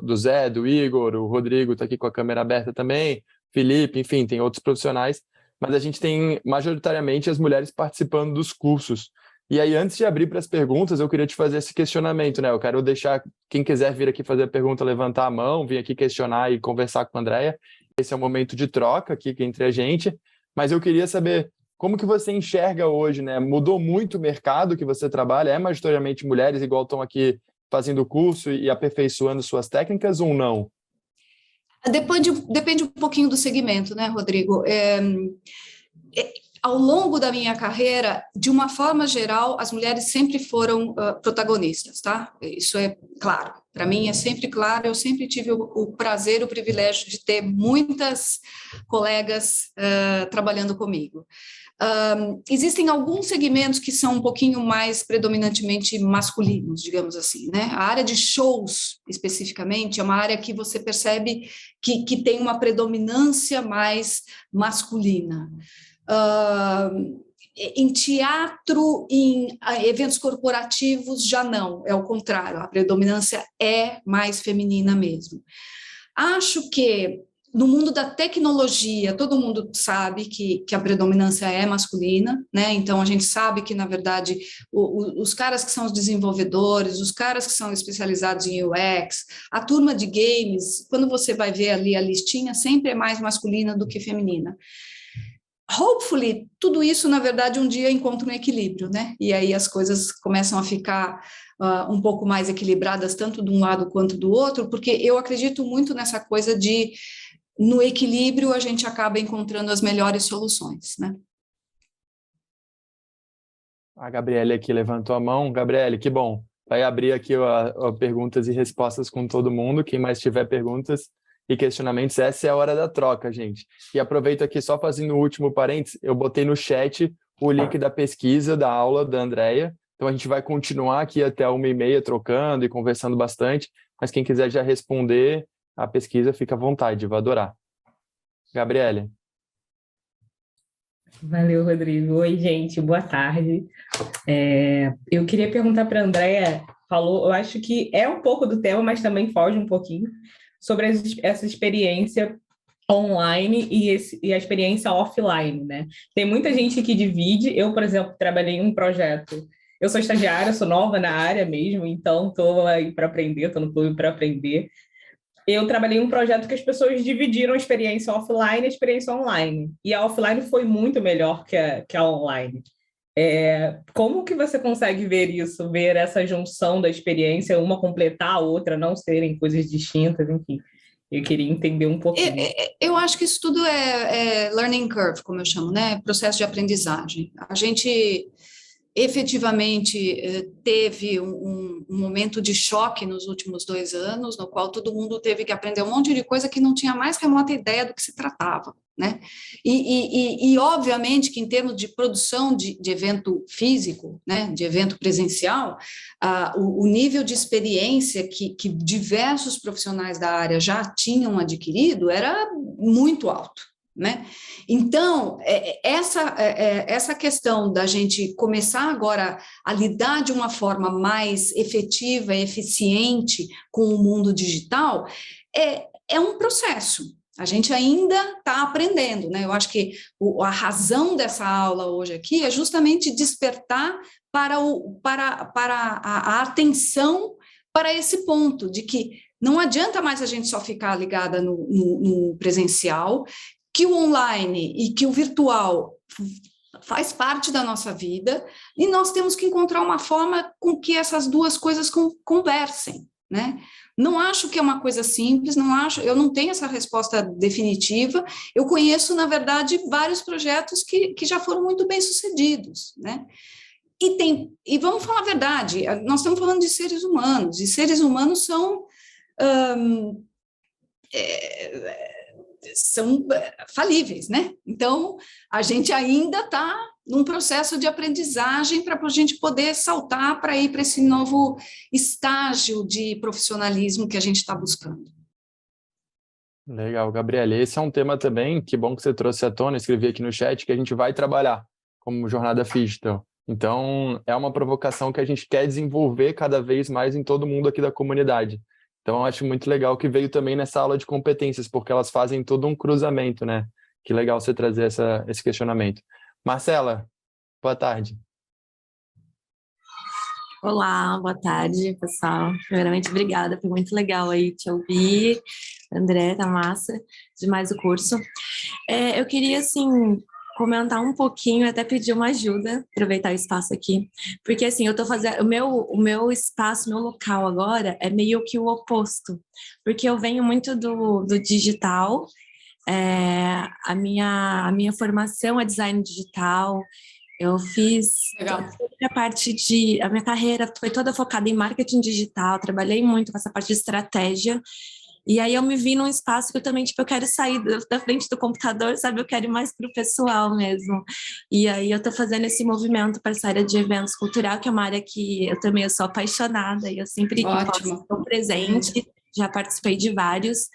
do Zé, do Igor, o Rodrigo está aqui com a câmera aberta também, Felipe, enfim, tem outros profissionais, mas a gente tem majoritariamente as mulheres participando dos cursos. E aí, antes de abrir para as perguntas, eu queria te fazer esse questionamento, né? Eu quero deixar quem quiser vir aqui fazer a pergunta, levantar a mão, vir aqui questionar e conversar com a Andréia. Esse é um momento de troca aqui entre a gente, mas eu queria saber como que você enxerga hoje, né? Mudou muito o mercado que você trabalha? É majoritariamente mulheres, igual estão aqui fazendo o curso e aperfeiçoando suas técnicas ou não? Depende um pouquinho do segmento, né, Rodrigo? Ao longo da minha carreira, de uma forma geral, as mulheres sempre foram protagonistas, tá? Isso é claro. Para mim é sempre claro, eu sempre tive o prazer, o privilégio de ter muitas colegas trabalhando comigo. Existem alguns segmentos que são um pouquinho mais predominantemente masculinos, digamos assim, né? A área de shows, especificamente, é uma área que você percebe que tem uma predominância mais masculina. Em teatro, em eventos corporativos, já não, é o contrário, a predominância é mais feminina mesmo. Acho que no mundo da tecnologia, todo mundo sabe que a predominância é masculina, né? Então a gente sabe que, na verdade, os caras que são os desenvolvedores, os caras que são especializados em UX, a turma de games, quando você vai ver ali a listinha, sempre é mais masculina do que feminina. Hopefully, tudo isso, na verdade, um dia encontra um equilíbrio, né? E aí as coisas começam a ficar um pouco mais equilibradas, tanto de um lado quanto do outro, porque eu acredito muito nessa coisa de, no equilíbrio, a gente acaba encontrando as melhores soluções, né? A Gabriele aqui levantou a mão. Gabriele, que bom. Vai abrir aqui a perguntas e respostas com todo mundo. Quem mais tiver perguntas e questionamentos, essa é a hora da troca, gente. E aproveito aqui, só fazendo o último parênteses, eu botei no chat o link da pesquisa da aula da Andréia, então a gente vai continuar aqui até 1h30 trocando e conversando bastante, mas quem quiser já responder a pesquisa, fica à vontade, vou adorar. Gabriele. Valeu, Rodrigo. Oi, gente, boa tarde. Eu queria perguntar para a Andréia, eu acho que é um pouco do tema, mas também foge um pouquinho, sobre essa experiência online e a experiência offline, né? Tem muita gente que divide. Eu, por exemplo, trabalhei em um projeto. Eu sou estagiária, sou nova na área mesmo, então estou aí para aprender, estou no clube para aprender. Eu trabalhei em um projeto que as pessoas dividiram a experiência offline e a experiência online. E a offline foi muito melhor que a online. Como que você consegue ver isso, ver essa junção da experiência, uma completar a outra, não serem coisas distintas, enfim. Eu queria entender um pouquinho. Eu acho que isso tudo é learning curve, como eu chamo, né? Processo de aprendizagem. A gente efetivamente teve um momento de choque nos últimos 2 anos, no qual todo mundo teve que aprender um monte de coisa que não tinha mais remota ideia do que se tratava, né? E obviamente, que em termos de produção de evento físico, né, de evento presencial, o nível de experiência que diversos profissionais da área já tinham adquirido era muito alto, né? Então, essa questão da gente começar agora a lidar de uma forma mais efetiva e eficiente com o mundo digital é um processo. A gente ainda está aprendendo, né? Eu acho que a razão dessa aula hoje aqui é justamente despertar para a atenção para esse ponto de que não adianta mais a gente só ficar ligada no presencial, que o online e que o virtual faz parte da nossa vida, e nós temos que encontrar uma forma com que essas duas coisas conversem, né? Não acho que é uma coisa simples, eu não tenho essa resposta definitiva. Eu conheço, na verdade, vários projetos que já foram muito bem sucedidos, né? E vamos falar a verdade, nós estamos falando de seres humanos, e seres humanos são falíveis, né? Então, a gente ainda está num processo de aprendizagem para a gente poder saltar para ir para esse novo estágio de profissionalismo que a gente está buscando. Legal, Gabriela. Esse é um tema também, que bom que você trouxe à tona, escrevi aqui no chat, que a gente vai trabalhar como jornada digital. Então, é uma provocação que a gente quer desenvolver cada vez mais em todo mundo aqui da comunidade. Então, eu acho muito legal que veio também nessa aula de competências, porque elas fazem todo um cruzamento, né? Que legal você trazer esse questionamento. Marcela, boa tarde. Olá, boa tarde, pessoal. Primeiramente, obrigada, foi muito legal aí te ouvir. André, tá massa demais o curso. Eu queria, assim, comentar um pouquinho, até pedir uma ajuda, aproveitar o espaço aqui, porque assim, eu tô fazendo, o meu espaço, meu local agora é meio que o oposto, porque eu venho muito do digital, a minha formação é design digital, eu fiz a minha carreira foi toda focada em marketing digital, trabalhei muito com essa parte de estratégia. E aí eu me vi num espaço que eu também, eu quero sair da frente do computador, sabe? Eu quero ir mais pro pessoal mesmo. E aí eu tô fazendo esse movimento para essa área de eventos cultural, que é uma área que eu também sou apaixonada e eu sempre que posso estou presente, já participei de vários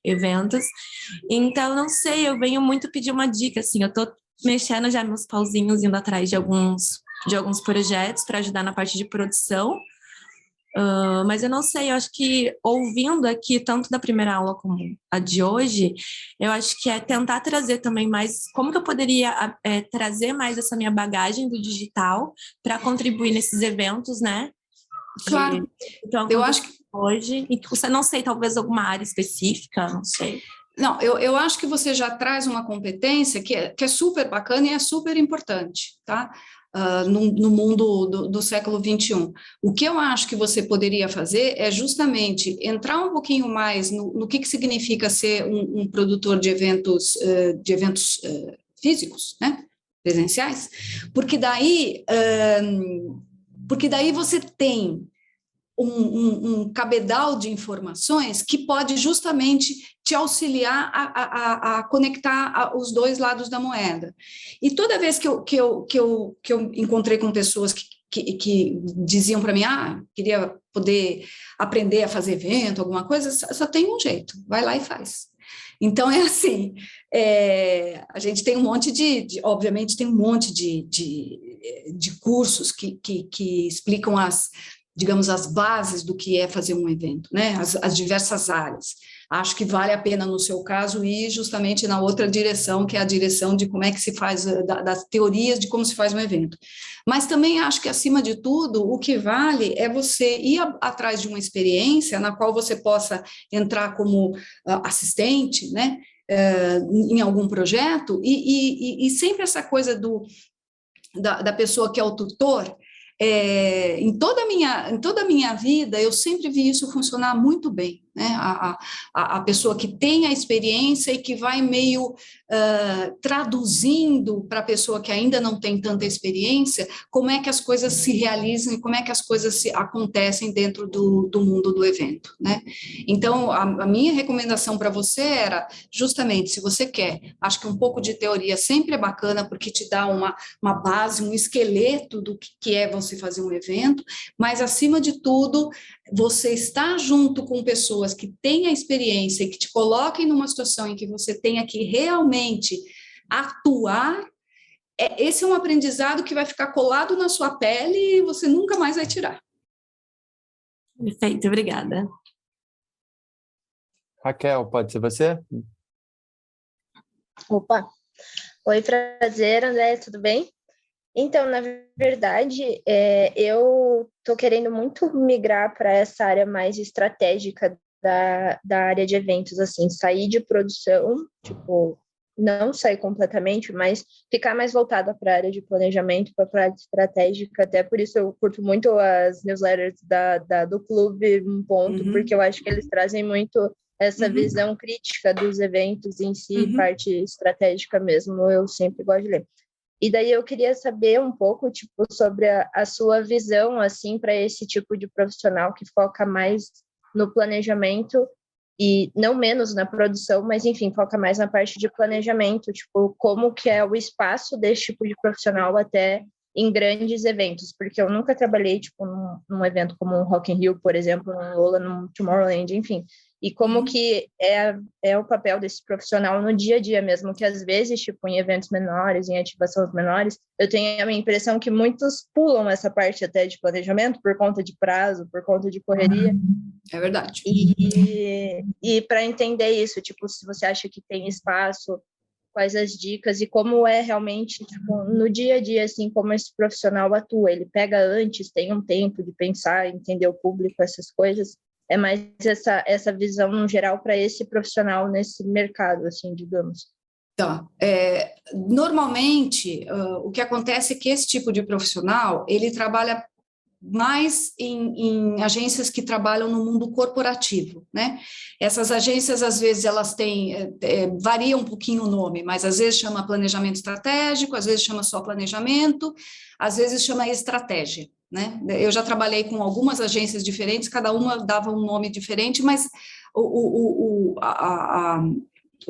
eventos. Então, não sei, eu venho muito pedir uma dica, assim, eu tô mexendo já meus pauzinhos, indo atrás de alguns projetos para ajudar na parte de produção. Mas eu não sei, eu acho que ouvindo aqui, tanto da primeira aula como a de hoje, eu acho que é tentar trazer também mais, como que eu poderia trazer mais essa minha bagagem do digital para contribuir nesses eventos, né? Claro, então, eu acho que hoje, e que você não sei, talvez alguma área específica, não sei. Não, eu acho que você já traz uma competência que é super bacana e é super importante, tá? No mundo do século XXI. O que eu acho que você poderia fazer é justamente entrar um pouquinho mais no que significa ser um produtor de eventos físicos, né? Presenciais, porque daí você tem um cabedal de informações que pode justamente te auxiliar a conectar os dois lados da moeda. E toda vez que eu encontrei com pessoas que diziam para mim, queria poder aprender a fazer evento, alguma coisa, só tem um jeito, vai lá e faz. Então, é assim, a gente tem um monte obviamente, tem um monte de cursos que explicam digamos, as bases do que é fazer um evento, né? As diversas áreas. Acho que vale a pena, no seu caso, ir justamente na outra direção, que é a direção de como é que se faz, das teorias de como se faz um evento. Mas também acho que, acima de tudo, o que vale é você ir atrás de uma experiência na qual você possa entrar como assistente, né? Em algum projeto, e sempre essa coisa da pessoa que é o tutor. Em toda a minha vida, eu sempre vi isso funcionar muito bem, né? A pessoa que tem a experiência e que vai meio traduzindo para a pessoa que ainda não tem tanta experiência como é que as coisas se realizam e como é que as coisas acontecem dentro do mundo do evento, né? Então, a minha recomendação para você era, justamente, se você quer, acho que um pouco de teoria sempre é bacana, porque te dá uma base, um esqueleto do que é você fazer um evento, mas, acima de tudo, você está junto com pessoas que têm a experiência e que te coloquem numa situação em que você tenha que realmente atuar, esse é um aprendizado que vai ficar colado na sua pele e você nunca mais vai tirar. Perfeito, obrigada. Raquel, pode ser você? Opa! Oi, prazer, André, tudo bem? Então, na verdade, eu estou querendo muito migrar para essa área mais estratégica da área de eventos, assim, sair de produção, tipo, não sair completamente, mas ficar mais voltada para a área de planejamento, para a área estratégica, até por isso eu curto muito as newsletters do clube, um ponto, porque eu acho que eles trazem muito essa visão crítica dos eventos em si, parte estratégica mesmo, eu sempre gosto de ler. E daí eu queria saber um pouco, tipo, sobre a sua visão, assim, para esse tipo de profissional que foca mais no planejamento e não menos na produção, mas, enfim, foca mais na parte de planejamento, tipo, como que é o espaço desse tipo de profissional até em grandes eventos, porque eu nunca trabalhei, tipo, num evento como um Rock in Rio, por exemplo, num Lola, num Tomorrowland, enfim, e como que é o papel desse profissional no dia a dia mesmo, que às vezes, tipo, em eventos menores, em ativações menores, eu tenho a minha impressão que muitos pulam essa parte até de planejamento por conta de prazo, por conta de correria. É verdade. E para entender isso, tipo, se você acha que tem espaço, quais as dicas e como é realmente, tipo, no dia a dia, assim, como esse profissional atua. Ele pega antes, tem um tempo de pensar, entender o público, essas coisas. É mais essa visão no geral para esse profissional nesse mercado, assim, digamos. Tá. Normalmente, o que acontece é que esse tipo de profissional, ele trabalha mais em agências que trabalham no mundo corporativo, né? Essas agências, às vezes, elas têm, varia um pouquinho o nome, mas às vezes chama planejamento estratégico, às vezes chama só planejamento, às vezes chama estratégia, né? Eu já trabalhei com algumas agências diferentes, cada uma dava um nome diferente, mas o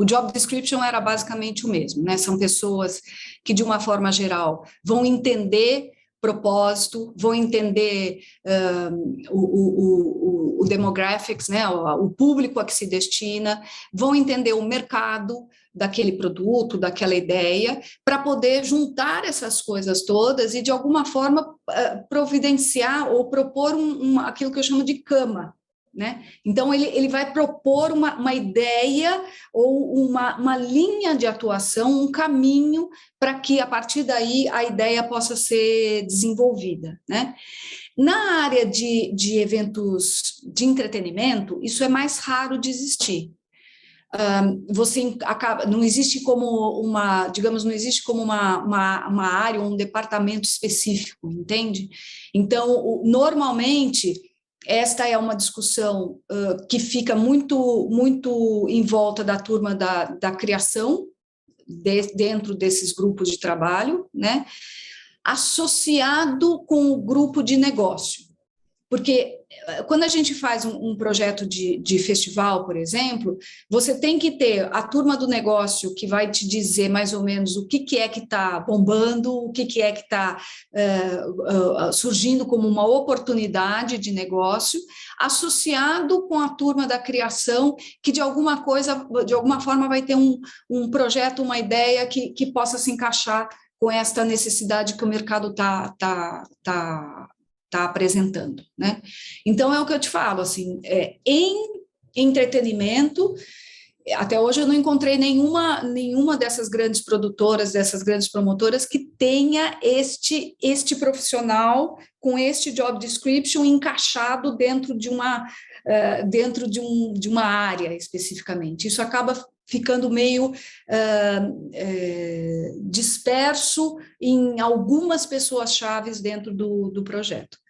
job description era basicamente o mesmo, né? São pessoas que, de uma forma geral, vão entender propósito, vão entender o demographics, né, o público a que se destina, vão entender o mercado daquele produto, daquela ideia, para poder juntar essas coisas todas e, de alguma forma, providenciar ou propor aquilo que eu chamo de cama, né? Então, ele vai propor uma ideia ou uma linha de atuação, um caminho para que, a partir daí, a ideia possa ser desenvolvida, né? Na área de eventos de entretenimento, isso é mais raro de existir. Você acaba, não existe como digamos, não existe como uma área, um departamento específico, entende? Então, normalmente, esta é uma discussão que fica muito, muito em volta da turma da criação, dentro desses grupos de trabalho, né? Associado com o grupo de negócio. Porque quando a gente faz um projeto de festival, por exemplo, você tem que ter a turma do negócio que vai te dizer mais ou menos o que é que está bombando, o que é que está surgindo como uma oportunidade de negócio, associado com a turma da criação, que de alguma forma vai ter um projeto, uma ideia que possa se encaixar com esta necessidade que o mercado está apresentando, né? Então, é o que eu te falo, assim, em entretenimento, até hoje eu não encontrei nenhuma dessas grandes produtoras, dessas grandes promotoras que tenha este profissional com este job description encaixado dentro de uma área especificamente. Isso acaba ficando meio disperso em algumas pessoas-chave dentro do projeto.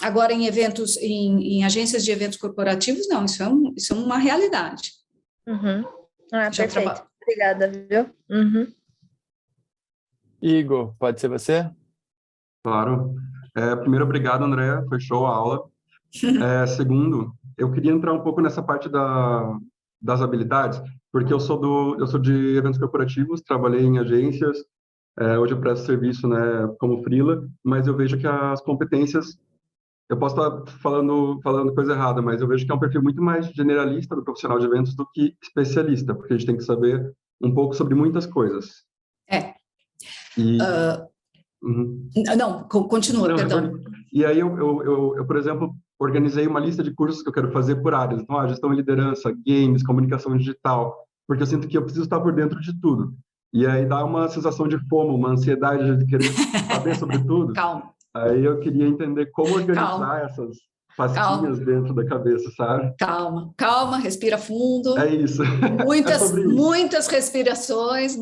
Agora, em eventos, em agências de eventos corporativos, não, isso é uma realidade. Uhum. Ah, Já perfeito. Obrigada, viu? Uhum. Igor, pode ser você? Claro. Primeiro, obrigado, Andréa, foi show a aula. Segundo, eu queria entrar um pouco nessa parte das habilidades, porque eu sou de eventos corporativos, trabalhei em agências, hoje eu presto serviço, né, como freela, mas eu vejo que as competências, eu posso estar falando coisa errada, mas eu vejo que é um perfil muito mais generalista do profissional de eventos do que especialista, porque a gente tem que saber um pouco sobre muitas coisas. E... Uhum. Não, continua, Não, perdão. E aí eu, por exemplo, organizei uma lista de cursos que eu quero fazer por áreas. Então, gestão e liderança, games, comunicação digital, porque eu sinto que eu preciso estar por dentro de tudo. E aí dá uma sensação de FOMO, uma ansiedade de querer saber sobre tudo. Calma. Aí eu queria entender como organizar Calma. essas pastinhas dentro da cabeça, sabe? Calma, respira fundo. É isso. Muitas respirações,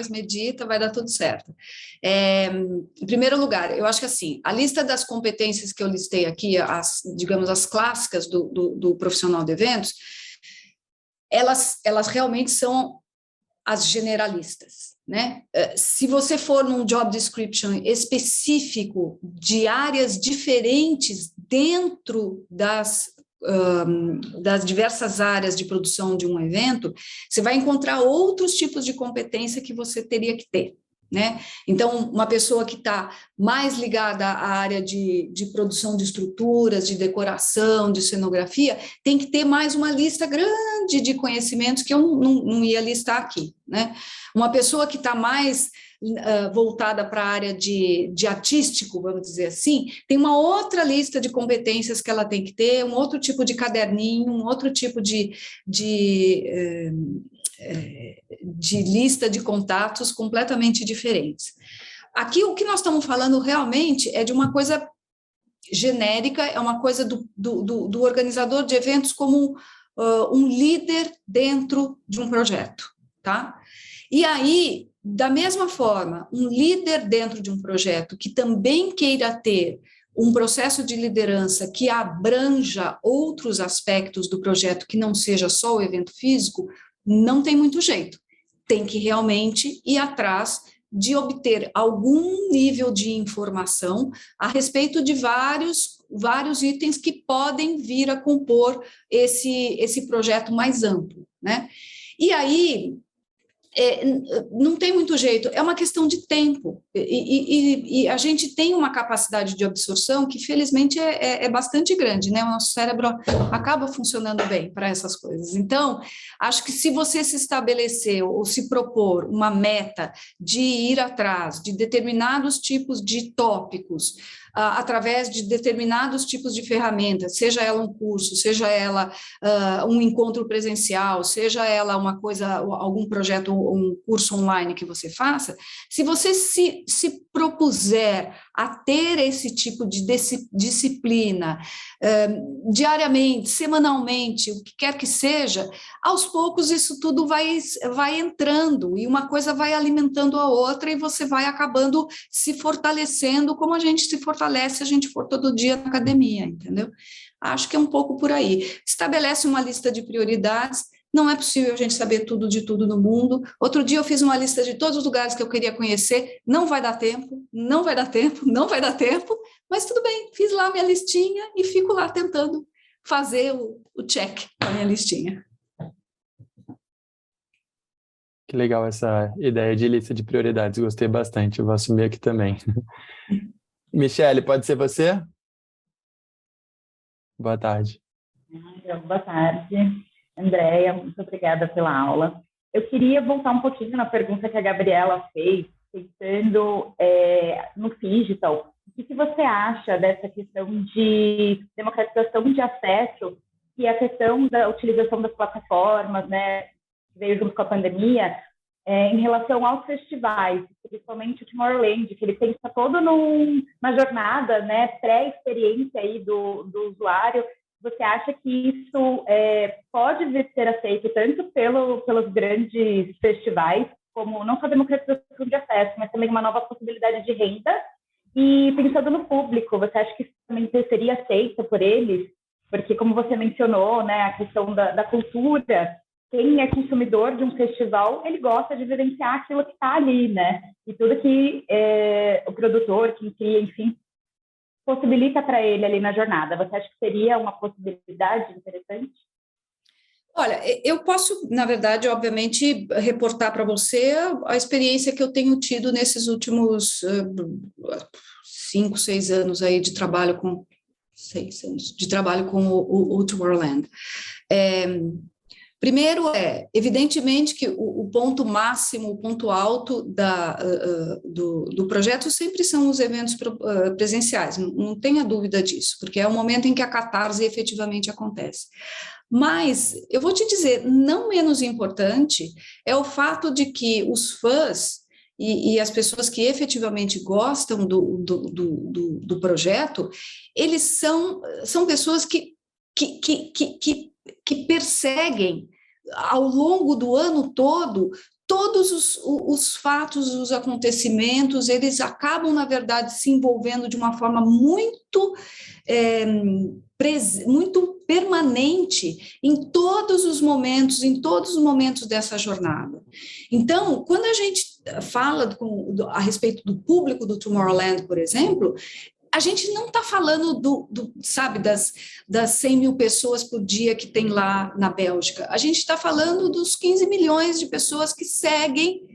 medita, vai dar tudo certo. Em primeiro lugar, eu acho que assim, a lista das competências que eu listei aqui, digamos, as clássicas do profissional de eventos, elas realmente são as generalistas, né? Se você for num job description específico de áreas diferentes dentro das diversas áreas de produção de um evento, você vai encontrar outros tipos de competência que você teria que ter, né? Então, uma pessoa que está mais ligada à área de produção de estruturas, de decoração, de cenografia, tem que ter mais uma lista grande de conhecimentos que eu não ia listar aqui, né? Uma pessoa que está mais voltada para a área de artístico, vamos dizer assim, tem uma outra lista de competências que ela tem que ter, um outro tipo de caderninho, um outro tipo de lista de contatos completamente diferentes. Aqui, o que nós estamos falando realmente é de uma coisa genérica, é uma coisa do organizador de eventos como um líder dentro de um projeto, tá? E aí, da mesma forma, um líder dentro de um projeto que também queira ter um processo de liderança que abranja outros aspectos do projeto que não seja só o evento físico, não tem muito jeito. Tem que realmente ir atrás de obter algum nível de informação a respeito de vários itens que podem vir a compor esse projeto mais amplo, né? E aí, não tem muito jeito, é uma questão de tempo, e a gente tem uma capacidade de absorção que, felizmente, é bastante grande, né? O nosso cérebro acaba funcionando bem para essas coisas. Então, acho que se você se estabelecer ou se propor uma meta de ir atrás de determinados tipos de tópicos, através de determinados tipos de ferramentas, seja ela um curso, seja ela um encontro presencial, seja ela uma coisa, algum projeto, um curso online que você faça, se você se propuser a ter esse tipo de disciplina diariamente, semanalmente, o que quer que seja, aos poucos isso tudo vai entrando e uma coisa vai alimentando a outra e você vai acabando se fortalecendo como a gente se fortalece se a gente for todo dia na academia, entendeu? Acho que é um pouco por aí. Estabelece uma lista de prioridades. Não é possível a gente saber tudo de tudo no mundo. Outro dia eu fiz uma lista de todos os lugares que eu queria conhecer. Não vai dar tempo, mas tudo bem. Fiz lá a minha listinha e fico lá tentando fazer o check com a minha listinha. Que legal essa ideia de lista de prioridades. Gostei bastante. Eu vou assumir aqui também. Michele, pode ser você? Boa tarde. Boa tarde, Andréia, muito obrigada pela aula. Eu queria voltar um pouquinho na pergunta que a Gabriela fez, pensando no digital. O que você acha dessa questão de democratização de acesso e a questão da utilização das plataformas, né, que veio junto com a pandemia, em relação aos festivais, principalmente o Tomorrowland, que ele pensa todo numa jornada, né, pré-experiência aí do usuário. Você acha que isso pode vir ser aceito tanto pelos grandes festivais, como não só democratização de acesso, mas também uma nova possibilidade de renda? E pensando no público, você acha que isso também seria aceito por eles? Porque, como você mencionou, né, a questão da cultura, quem é consumidor de um festival, ele gosta de vivenciar aquilo que está ali, né? E tudo que o produtor, quem cria, enfim, possibilita para ele ali na jornada. Você acha que seria uma possibilidade interessante? Olha, eu posso, na verdade, obviamente, reportar para você a experiência que eu tenho tido nesses últimos 5, 6 anos aí de trabalho com 6 anos de trabalho com o Tomorrowland. Primeiro evidentemente que o ponto máximo, o ponto alto do projeto sempre são os eventos presenciais, não tenha dúvida disso, porque é o momento em que a catarse efetivamente acontece. Mas, eu vou te dizer, não menos importante é o fato de que os fãs e as pessoas que efetivamente gostam do projeto, eles são pessoas que perseguem ao longo do ano todo todos os fatos, os acontecimentos, eles acabam, na verdade, se envolvendo de uma forma muito permanente em todos os momentos dessa jornada. Então, quando a gente fala a respeito do público do Tomorrowland, por exemplo, a gente não está falando sabe, das 100 mil pessoas por dia que tem lá na Bélgica. A gente está falando dos 15 milhões de pessoas que seguem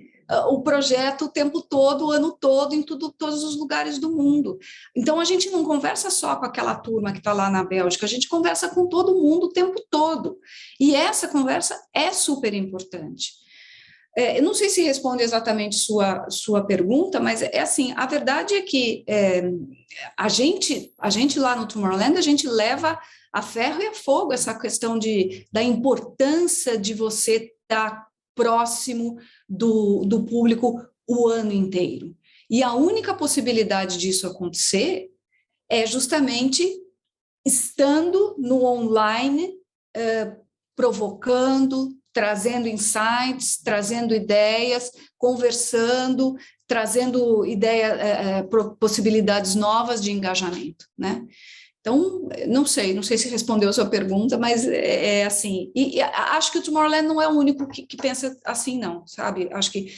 o projeto o tempo todo, o ano todo, em todos os lugares do mundo. Então, a gente não conversa só com aquela turma que está lá na Bélgica, a gente conversa com todo mundo o tempo todo. E essa conversa é super importante. Eu não sei se responde exatamente sua pergunta, mas é assim, a verdade é que a gente lá no Tomorrowland, a gente leva a ferro e a fogo essa questão da importância de você estar próximo do público o ano inteiro. E a única possibilidade disso acontecer é justamente estando no online, provocando, trazendo insights, trazendo ideias, conversando, trazendo possibilidades novas de engajamento, né? Então, não sei se respondeu a sua pergunta, mas é assim. E acho que o Tomorrowland não é o único que pensa assim, não, sabe? Acho que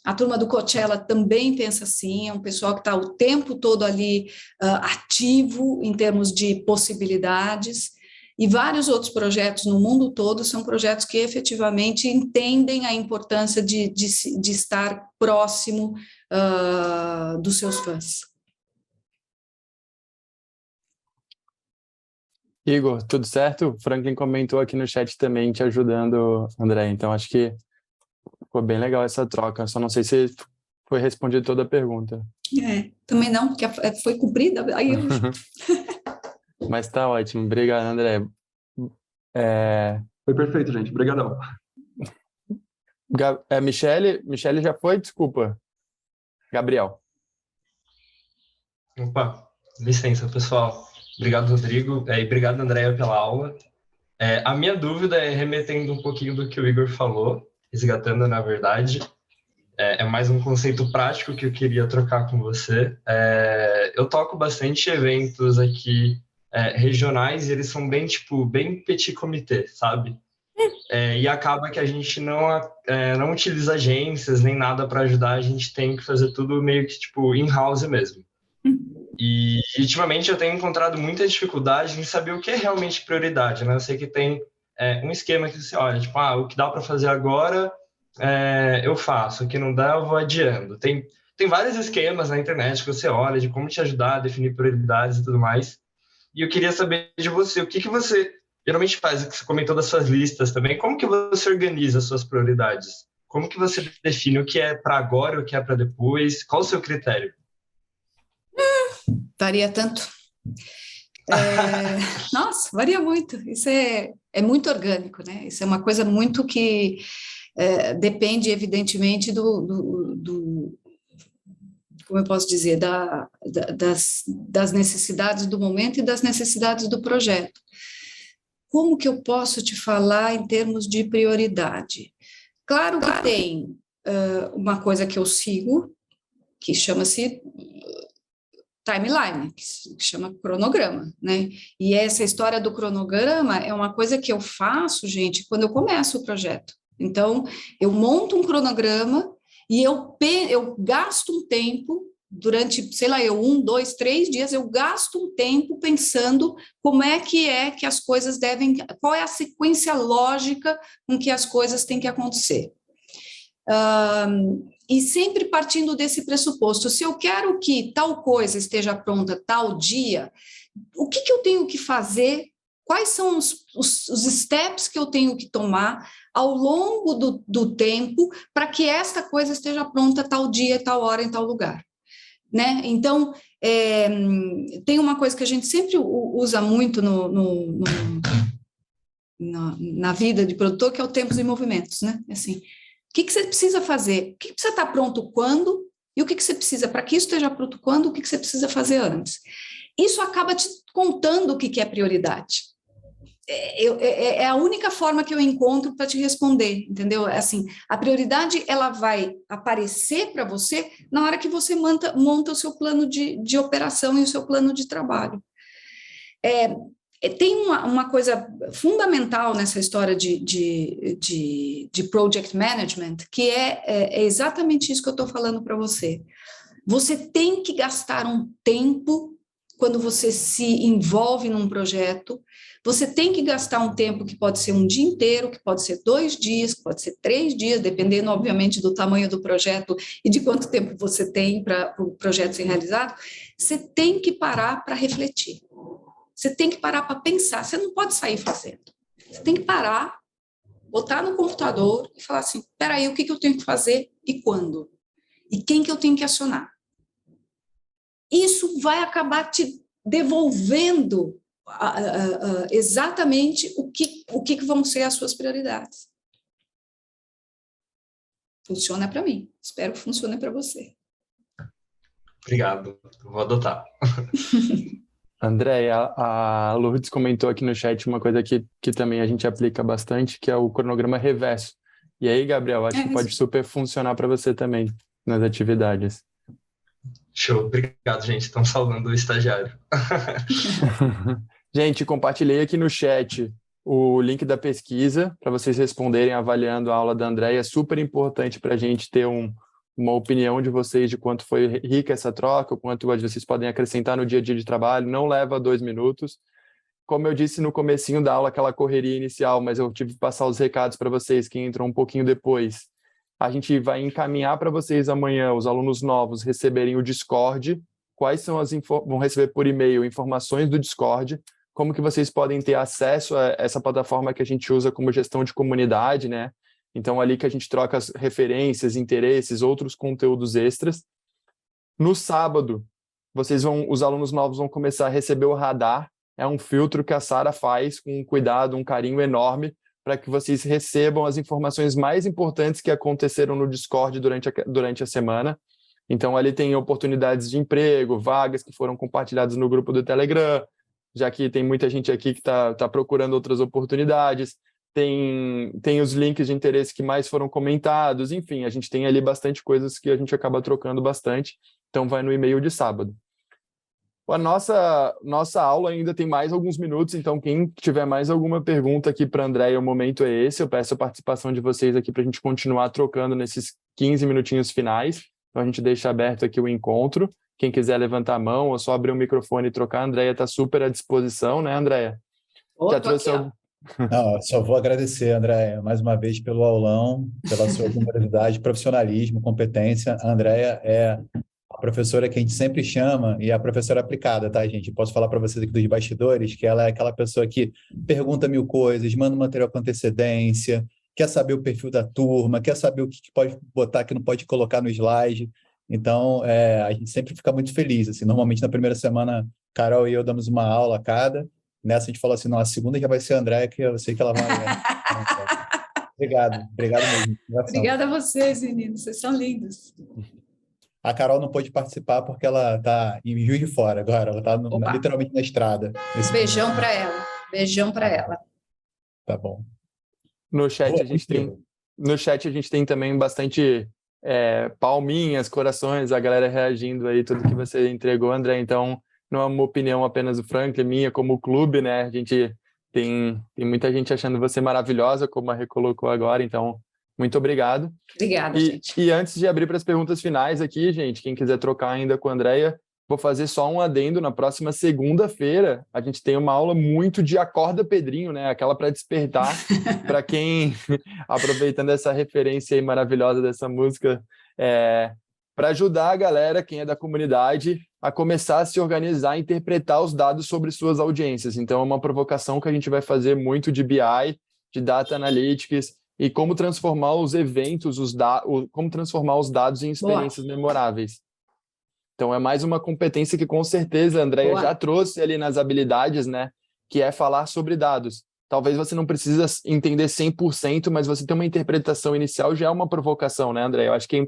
a turma do Coachella também pensa assim, é um pessoal que está o tempo todo ali ativo em termos de possibilidades. E vários outros projetos no mundo todo são projetos que efetivamente entendem a importância de estar próximo dos seus fãs. Igor, tudo certo? O Franklin comentou aqui no chat também, te ajudando, André. Então, acho que ficou bem legal essa troca. Só não sei se foi respondida toda a pergunta. Também não, porque foi cumprida. Aí eu... Mas tá ótimo. Obrigado, André. Foi perfeito, gente. Obrigadão. Michele já foi? Desculpa. Gabriel. Opa, licença, pessoal. Obrigado, Rodrigo, e obrigado, Andréia, pela aula. A minha dúvida é remetendo um pouquinho do que o Igor falou, resgatando, na verdade, é mais um conceito prático que eu queria trocar com você. Eu toco bastante eventos aqui regionais e eles são bem petit comité, sabe? E acaba que a gente não utiliza agências nem nada para ajudar, a gente tem que fazer tudo meio que in-house mesmo. E ultimamente eu tenho encontrado muita dificuldade em saber o que é realmente prioridade, né? Eu sei que tem um esquema que você olha, o que dá para fazer agora eu faço, o que não dá eu vou adiando. Tem vários esquemas na internet que você olha de como te ajudar a definir prioridades e tudo mais. E eu queria saber de você, o que você geralmente faz, o que você comentou das suas listas também, como que você organiza as suas prioridades? Como que você define o que é para agora e o que é para depois? Qual o seu critério? Varia tanto. Nossa, varia muito. Isso é muito orgânico, né? Isso é uma coisa muito que depende, evidentemente, como eu posso dizer, das necessidades do momento e das necessidades do projeto. Como que eu posso te falar em termos de prioridade? Claro que tem uma coisa que eu sigo, que chama-se timeline, que se chama cronograma, né? E essa história do cronograma é uma coisa que eu faço, gente, quando eu começo o projeto. Então, eu monto um cronograma e eu gasto um tempo durante, sei lá, 1, 2, 3 dias, eu gasto um tempo pensando como é que as coisas devem, qual é a sequência lógica com que as coisas têm que acontecer. E sempre partindo desse pressuposto, se eu quero que tal coisa esteja pronta tal dia, o que eu tenho que fazer, quais são os steps que eu tenho que tomar ao longo do tempo para que esta coisa esteja pronta tal dia, tal hora, em tal lugar. Né? Então, tem uma coisa que a gente sempre usa muito na vida de produtor, que é o tempos e movimentos, né? Assim, o que você precisa fazer? O que precisa estar pronto quando? E o que você precisa para que isso esteja pronto quando? O que você precisa fazer antes? Isso acaba te contando o que é prioridade. É a única forma que eu encontro para te responder, entendeu? Assim, a prioridade, ela vai aparecer para você na hora que você monta o seu plano de operação e o seu plano de trabalho. Tem uma coisa fundamental nessa história de project management, que é exatamente isso que eu estou falando para você. Você tem que gastar um tempo quando você se envolve num projeto. Você tem que gastar um tempo que pode ser um dia inteiro, que pode ser 2 dias, que pode ser 3 dias, dependendo, obviamente, do tamanho do projeto e de quanto tempo você tem para o projeto ser realizado. Você tem que parar para refletir. Você tem que parar para pensar. Você não pode sair fazendo. Você tem que parar, botar no computador e falar assim, espera aí, o que eu tenho que fazer e quando? E quem que eu tenho que acionar? Isso vai acabar te devolvendo exatamente o que vão ser as suas prioridades. Funciona para mim. Espero que funcione para você. Obrigado. Vou adotar. André, a Lourdes comentou aqui no chat uma coisa que também a gente aplica bastante, que é o cronograma reverso. E aí, Gabriel, acho que pode super funcionar para você também nas atividades. Show. Obrigado, gente. Estão salvando o estagiário. Gente, compartilhei aqui no chat o link da pesquisa para vocês responderem avaliando a aula da Andréia. É super importante para a gente ter uma opinião de vocês de quanto foi rica essa troca, o quanto vocês podem acrescentar no dia a dia de trabalho. Não leva 2 minutos. Como eu disse no comecinho da aula, aquela correria inicial, mas eu tive que passar os recados para vocês que entram um pouquinho depois. A gente vai encaminhar para vocês amanhã, os alunos novos receberem o Discord. Quais são vão receber por e-mail informações do Discord, como que vocês podem ter acesso a essa plataforma que a gente usa como gestão de comunidade, né? Então, ali que a gente troca as referências, interesses, outros conteúdos extras. No sábado, os alunos novos vão começar a receber o radar. É um filtro que a Sara faz com um cuidado, um carinho enorme, para que vocês recebam as informações mais importantes que aconteceram no Discord durante a semana. Então, ali tem oportunidades de emprego, vagas que foram compartilhadas no grupo do Telegram, já que tem muita gente aqui que está procurando outras oportunidades. Tem os links de interesse que mais foram comentados. Enfim, a gente tem ali bastante coisas que a gente acaba trocando bastante. Então, vai no e-mail de sábado. A nossa aula ainda tem mais alguns minutos, então quem tiver mais alguma pergunta aqui para a Andréia, o momento é esse. Eu peço a participação de vocês aqui para a gente continuar trocando nesses 15 minutinhos finais. Então a gente deixa aberto aqui o encontro. Quem quiser levantar a mão ou só abrir o microfone e trocar, a Andréia está super à disposição, né, Andréia? Já trouxe algum... Não, só vou agradecer, Andréia, mais uma vez pelo aulão, pela sua generosidade, profissionalismo, competência. A Andréia é a professora que a gente sempre chama e é a professora aplicada, tá, gente? Posso falar para vocês aqui dos bastidores que ela é aquela pessoa que pergunta 1000 coisas, manda o material com antecedência, quer saber o perfil da turma, quer saber o que pode botar, que não pode colocar no slide. Então, a gente sempre fica muito feliz. Assim, normalmente, na primeira semana, Carol e eu damos uma aula a cada. Nessa, a gente falou assim, não, a segunda já vai ser a Andréia, que eu sei que ela vai... Obrigado mesmo. Obrigada a vocês, meninos. Vocês são lindos. A Carol não pôde participar porque ela está em Juiz de Fora agora. Ela está literalmente na estrada. Beijão para ela. Beijão para ela. Tá bom. No chat a gente tem também bastante palminhas, corações, a galera reagindo aí, tudo que você entregou, André. Então, não é uma opinião apenas do Franklin, minha, como clube, né? A gente tem muita gente achando você maravilhosa, como a Rê colocou agora, então, muito obrigado. Obrigada, gente. E antes de abrir para as perguntas finais aqui, gente, quem quiser trocar ainda com a Andréia, vou fazer só um adendo. Na próxima segunda-feira, a gente tem uma aula muito de Acorda Pedrinho, né? Aquela para despertar, para quem, aproveitando essa referência aí maravilhosa dessa música, para ajudar a galera, quem é da comunidade, a começar a se organizar e interpretar os dados sobre suas audiências. Então, é uma provocação que a gente vai fazer muito de BI, de Data Analytics, e como transformar os eventos, como transformar os dados em experiências memoráveis. Então, é mais uma competência que, com certeza, a Andréia já trouxe ali nas habilidades, né? Que é falar sobre dados. Talvez você não precisa entender 100%, mas você ter uma interpretação inicial já é uma provocação, né, Andréia? Eu acho que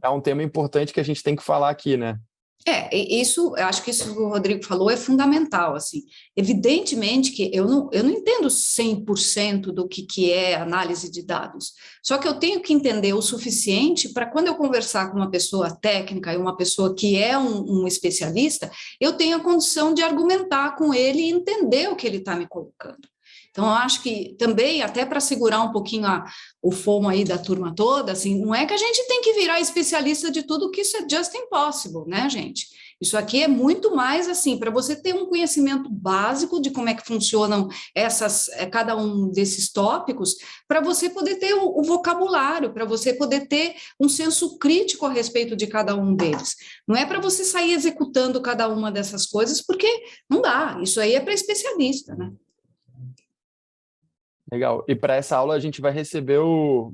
é um tema importante que a gente tem que falar aqui, né? Eu acho que isso que o Rodrigo falou é fundamental, assim. Evidentemente que eu não entendo 100% do que é análise de dados, só que eu tenho que entender o suficiente para quando eu conversar com uma pessoa técnica e uma pessoa que é um especialista, eu tenho a condição de argumentar com ele e entender o que ele está me colocando. Então, eu acho que também, até para segurar um pouquinho o fomo aí da turma toda, assim, não é que a gente tem que virar especialista de tudo, que isso é just impossible, né, gente? Isso aqui é muito mais, assim, para você ter um conhecimento básico de como é que funcionam cada um desses tópicos, para você poder ter o vocabulário, para você poder ter um senso crítico a respeito de cada um deles. Não é para você sair executando cada uma dessas coisas, porque não dá, isso aí é para especialista, né? Legal. E para essa aula a gente vai receber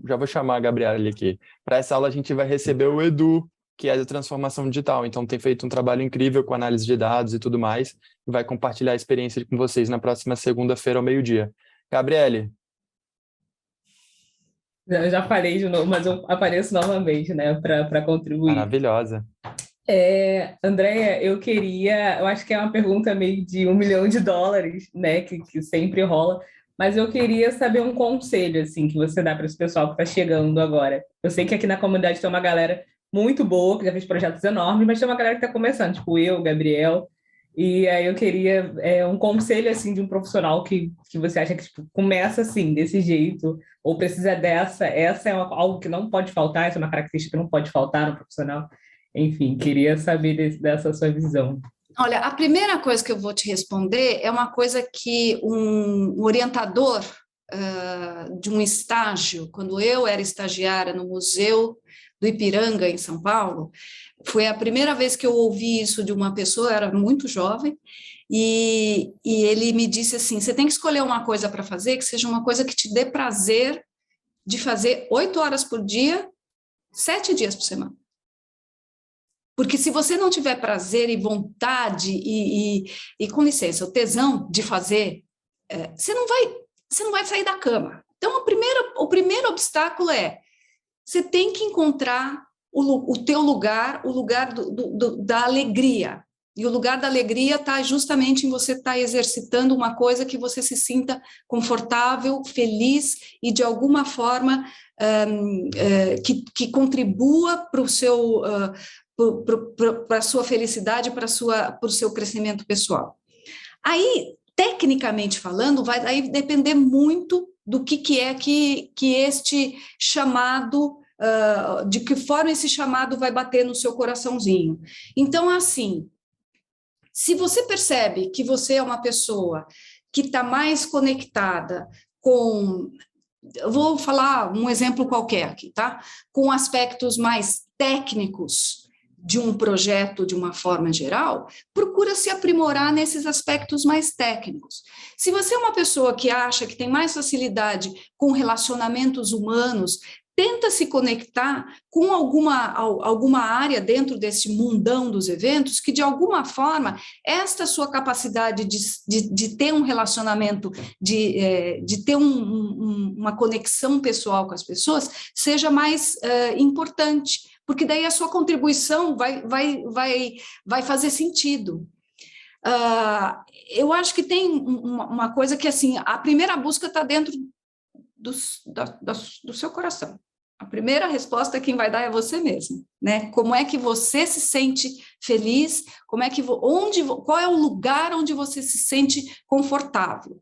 já vou chamar a Gabriela aqui. Para essa aula a gente vai receber o Edu, que é da transformação digital. Então tem feito um trabalho incrível com análise de dados e tudo mais. E vai compartilhar a experiência com vocês na próxima segunda-feira ao meio-dia. Gabriele. Eu já falei de novo, mas eu apareço novamente, né, para contribuir. Maravilhosa. Andréia, eu acho que é uma pergunta meio de $1 milhão, né, que sempre rola. Mas eu queria saber um conselho, assim, que você dá para esse pessoal que está chegando agora. Eu sei que aqui na comunidade tem uma galera muito boa, que já fez projetos enormes, mas tem uma galera que está começando, tipo eu, Gabriel. E aí eu queria um conselho, assim, de um profissional que você acha que tipo, começa assim, desse jeito, ou precisa essa é algo que não pode faltar, essa é uma característica que não pode faltar no profissional. Enfim, queria saber dessa sua visão. Olha, a primeira coisa que eu vou te responder é uma coisa que um orientador de um estágio, quando eu era estagiária no Museu do Ipiranga, em São Paulo, foi a primeira vez que eu ouvi isso de uma pessoa, eu era muito jovem, e ele me disse assim, você tem que escolher uma coisa para fazer que seja uma coisa que te dê prazer de fazer 8 horas por dia, 7 dias por semana. Porque se você não tiver prazer e vontade e com licença, o tesão de fazer, você não vai sair da cama. Então, o primeiro obstáculo você tem que encontrar o teu lugar, o lugar da alegria. E o lugar da alegria está justamente em você estar exercitando uma coisa que você se sinta confortável, feliz e, de alguma forma, que contribua para o seu... para a sua felicidade, para o seu crescimento pessoal. Aí, tecnicamente falando, vai aí depender muito do que é que este chamado, de que forma esse chamado vai bater no seu coraçãozinho. Então, assim, se você percebe que você é uma pessoa que está mais conectada com... Eu vou falar um exemplo qualquer aqui, tá? Com aspectos mais técnicos de um projeto de uma forma geral, procura se aprimorar nesses aspectos mais técnicos. Se você é uma pessoa que acha que tem mais facilidade com relacionamentos humanos, tenta se conectar com alguma área dentro desse mundão dos eventos que, de alguma forma, esta sua capacidade de ter um relacionamento, de ter uma conexão pessoal com as pessoas, seja mais importante, porque daí a sua contribuição vai fazer sentido. Eu acho que tem uma coisa que, assim, a primeira busca está dentro do seu coração. A primeira resposta quem vai dar é você mesmo, né? Como é que você se sente feliz? Como é que qual é o lugar onde você se sente confortável?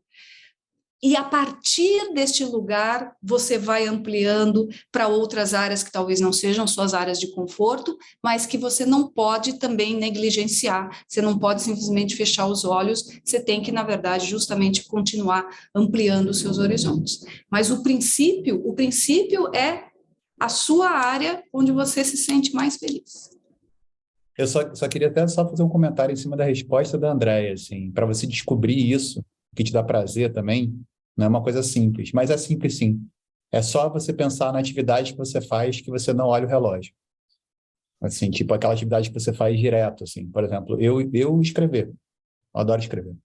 E a partir deste lugar, você vai ampliando para outras áreas que talvez não sejam suas áreas de conforto, mas que você não pode também negligenciar, você não pode simplesmente fechar os olhos, você tem que, na verdade, justamente continuar ampliando os seus horizontes. Mas o princípio é a sua área onde você se sente mais feliz. Eu só queria até fazer um comentário em cima da resposta da Andréia, assim, para você descobrir isso, que te dá prazer também, não é uma coisa simples, mas é simples sim. É só você pensar na atividade que você faz que você não olha o relógio. Assim, tipo aquela atividade que você faz direto, assim. Por exemplo, eu escrever. Eu adoro escrever.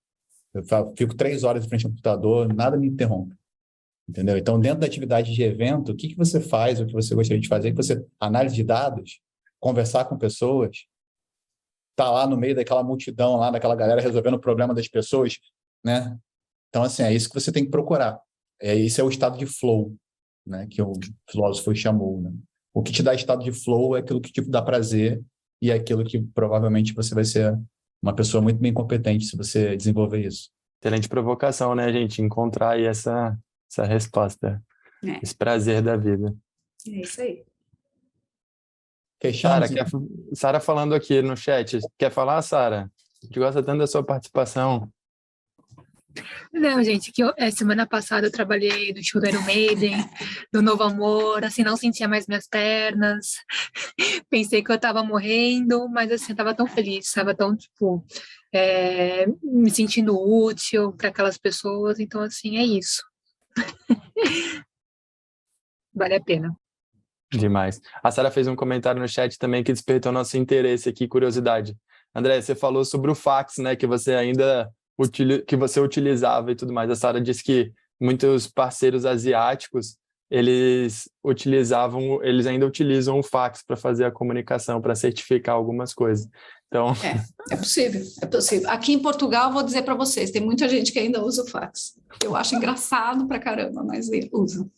Eu fico 3 horas em frente ao computador, nada me interrompe. Entendeu? Então, dentro da atividade de evento, o que você faz, o que você gostaria de fazer, que você análise de dados, conversar com pessoas, tá lá no meio daquela multidão, lá daquela galera resolvendo o problema das pessoas, né? Então, assim, é isso que você tem que procurar. Esse é o estado de flow, né? Que o filósofo chamou, né? O que te dá estado de flow é aquilo que te dá prazer e é aquilo que provavelmente você vai ser uma pessoa muito bem competente se você desenvolver isso. Excelente provocação, né, gente? Encontrar aí essa resposta, esse prazer da vida. É isso aí. Sara falando aqui no chat. Quer falar, Sara? A gente gosta tanto da sua participação. Não, gente, semana passada eu trabalhei no show do Iron Maiden, do Novo Amor, assim, não sentia mais minhas pernas, pensei que eu tava morrendo, mas assim, eu tava tão feliz, tava tão, tipo, me sentindo útil para aquelas pessoas, então assim, é isso. Vale a pena. Demais. A Sara fez um comentário no chat também que despertou nosso interesse aqui, curiosidade. André, você falou sobre o fax, né, que você ainda utilizava e tudo mais. A Sara disse que muitos parceiros asiáticos, eles ainda utilizam o fax para fazer a comunicação, para certificar algumas coisas. Então... É possível. Aqui em Portugal, vou dizer para vocês, tem muita gente que ainda usa o fax. Eu acho engraçado pra caramba, mas usa.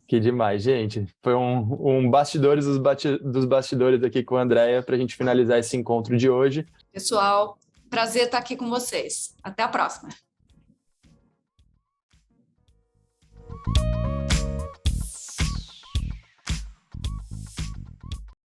Que demais, gente. Foi um bastidores dos bastidores aqui com a Andréia para a gente finalizar esse encontro de hoje. Pessoal, prazer estar aqui com vocês. Até a próxima.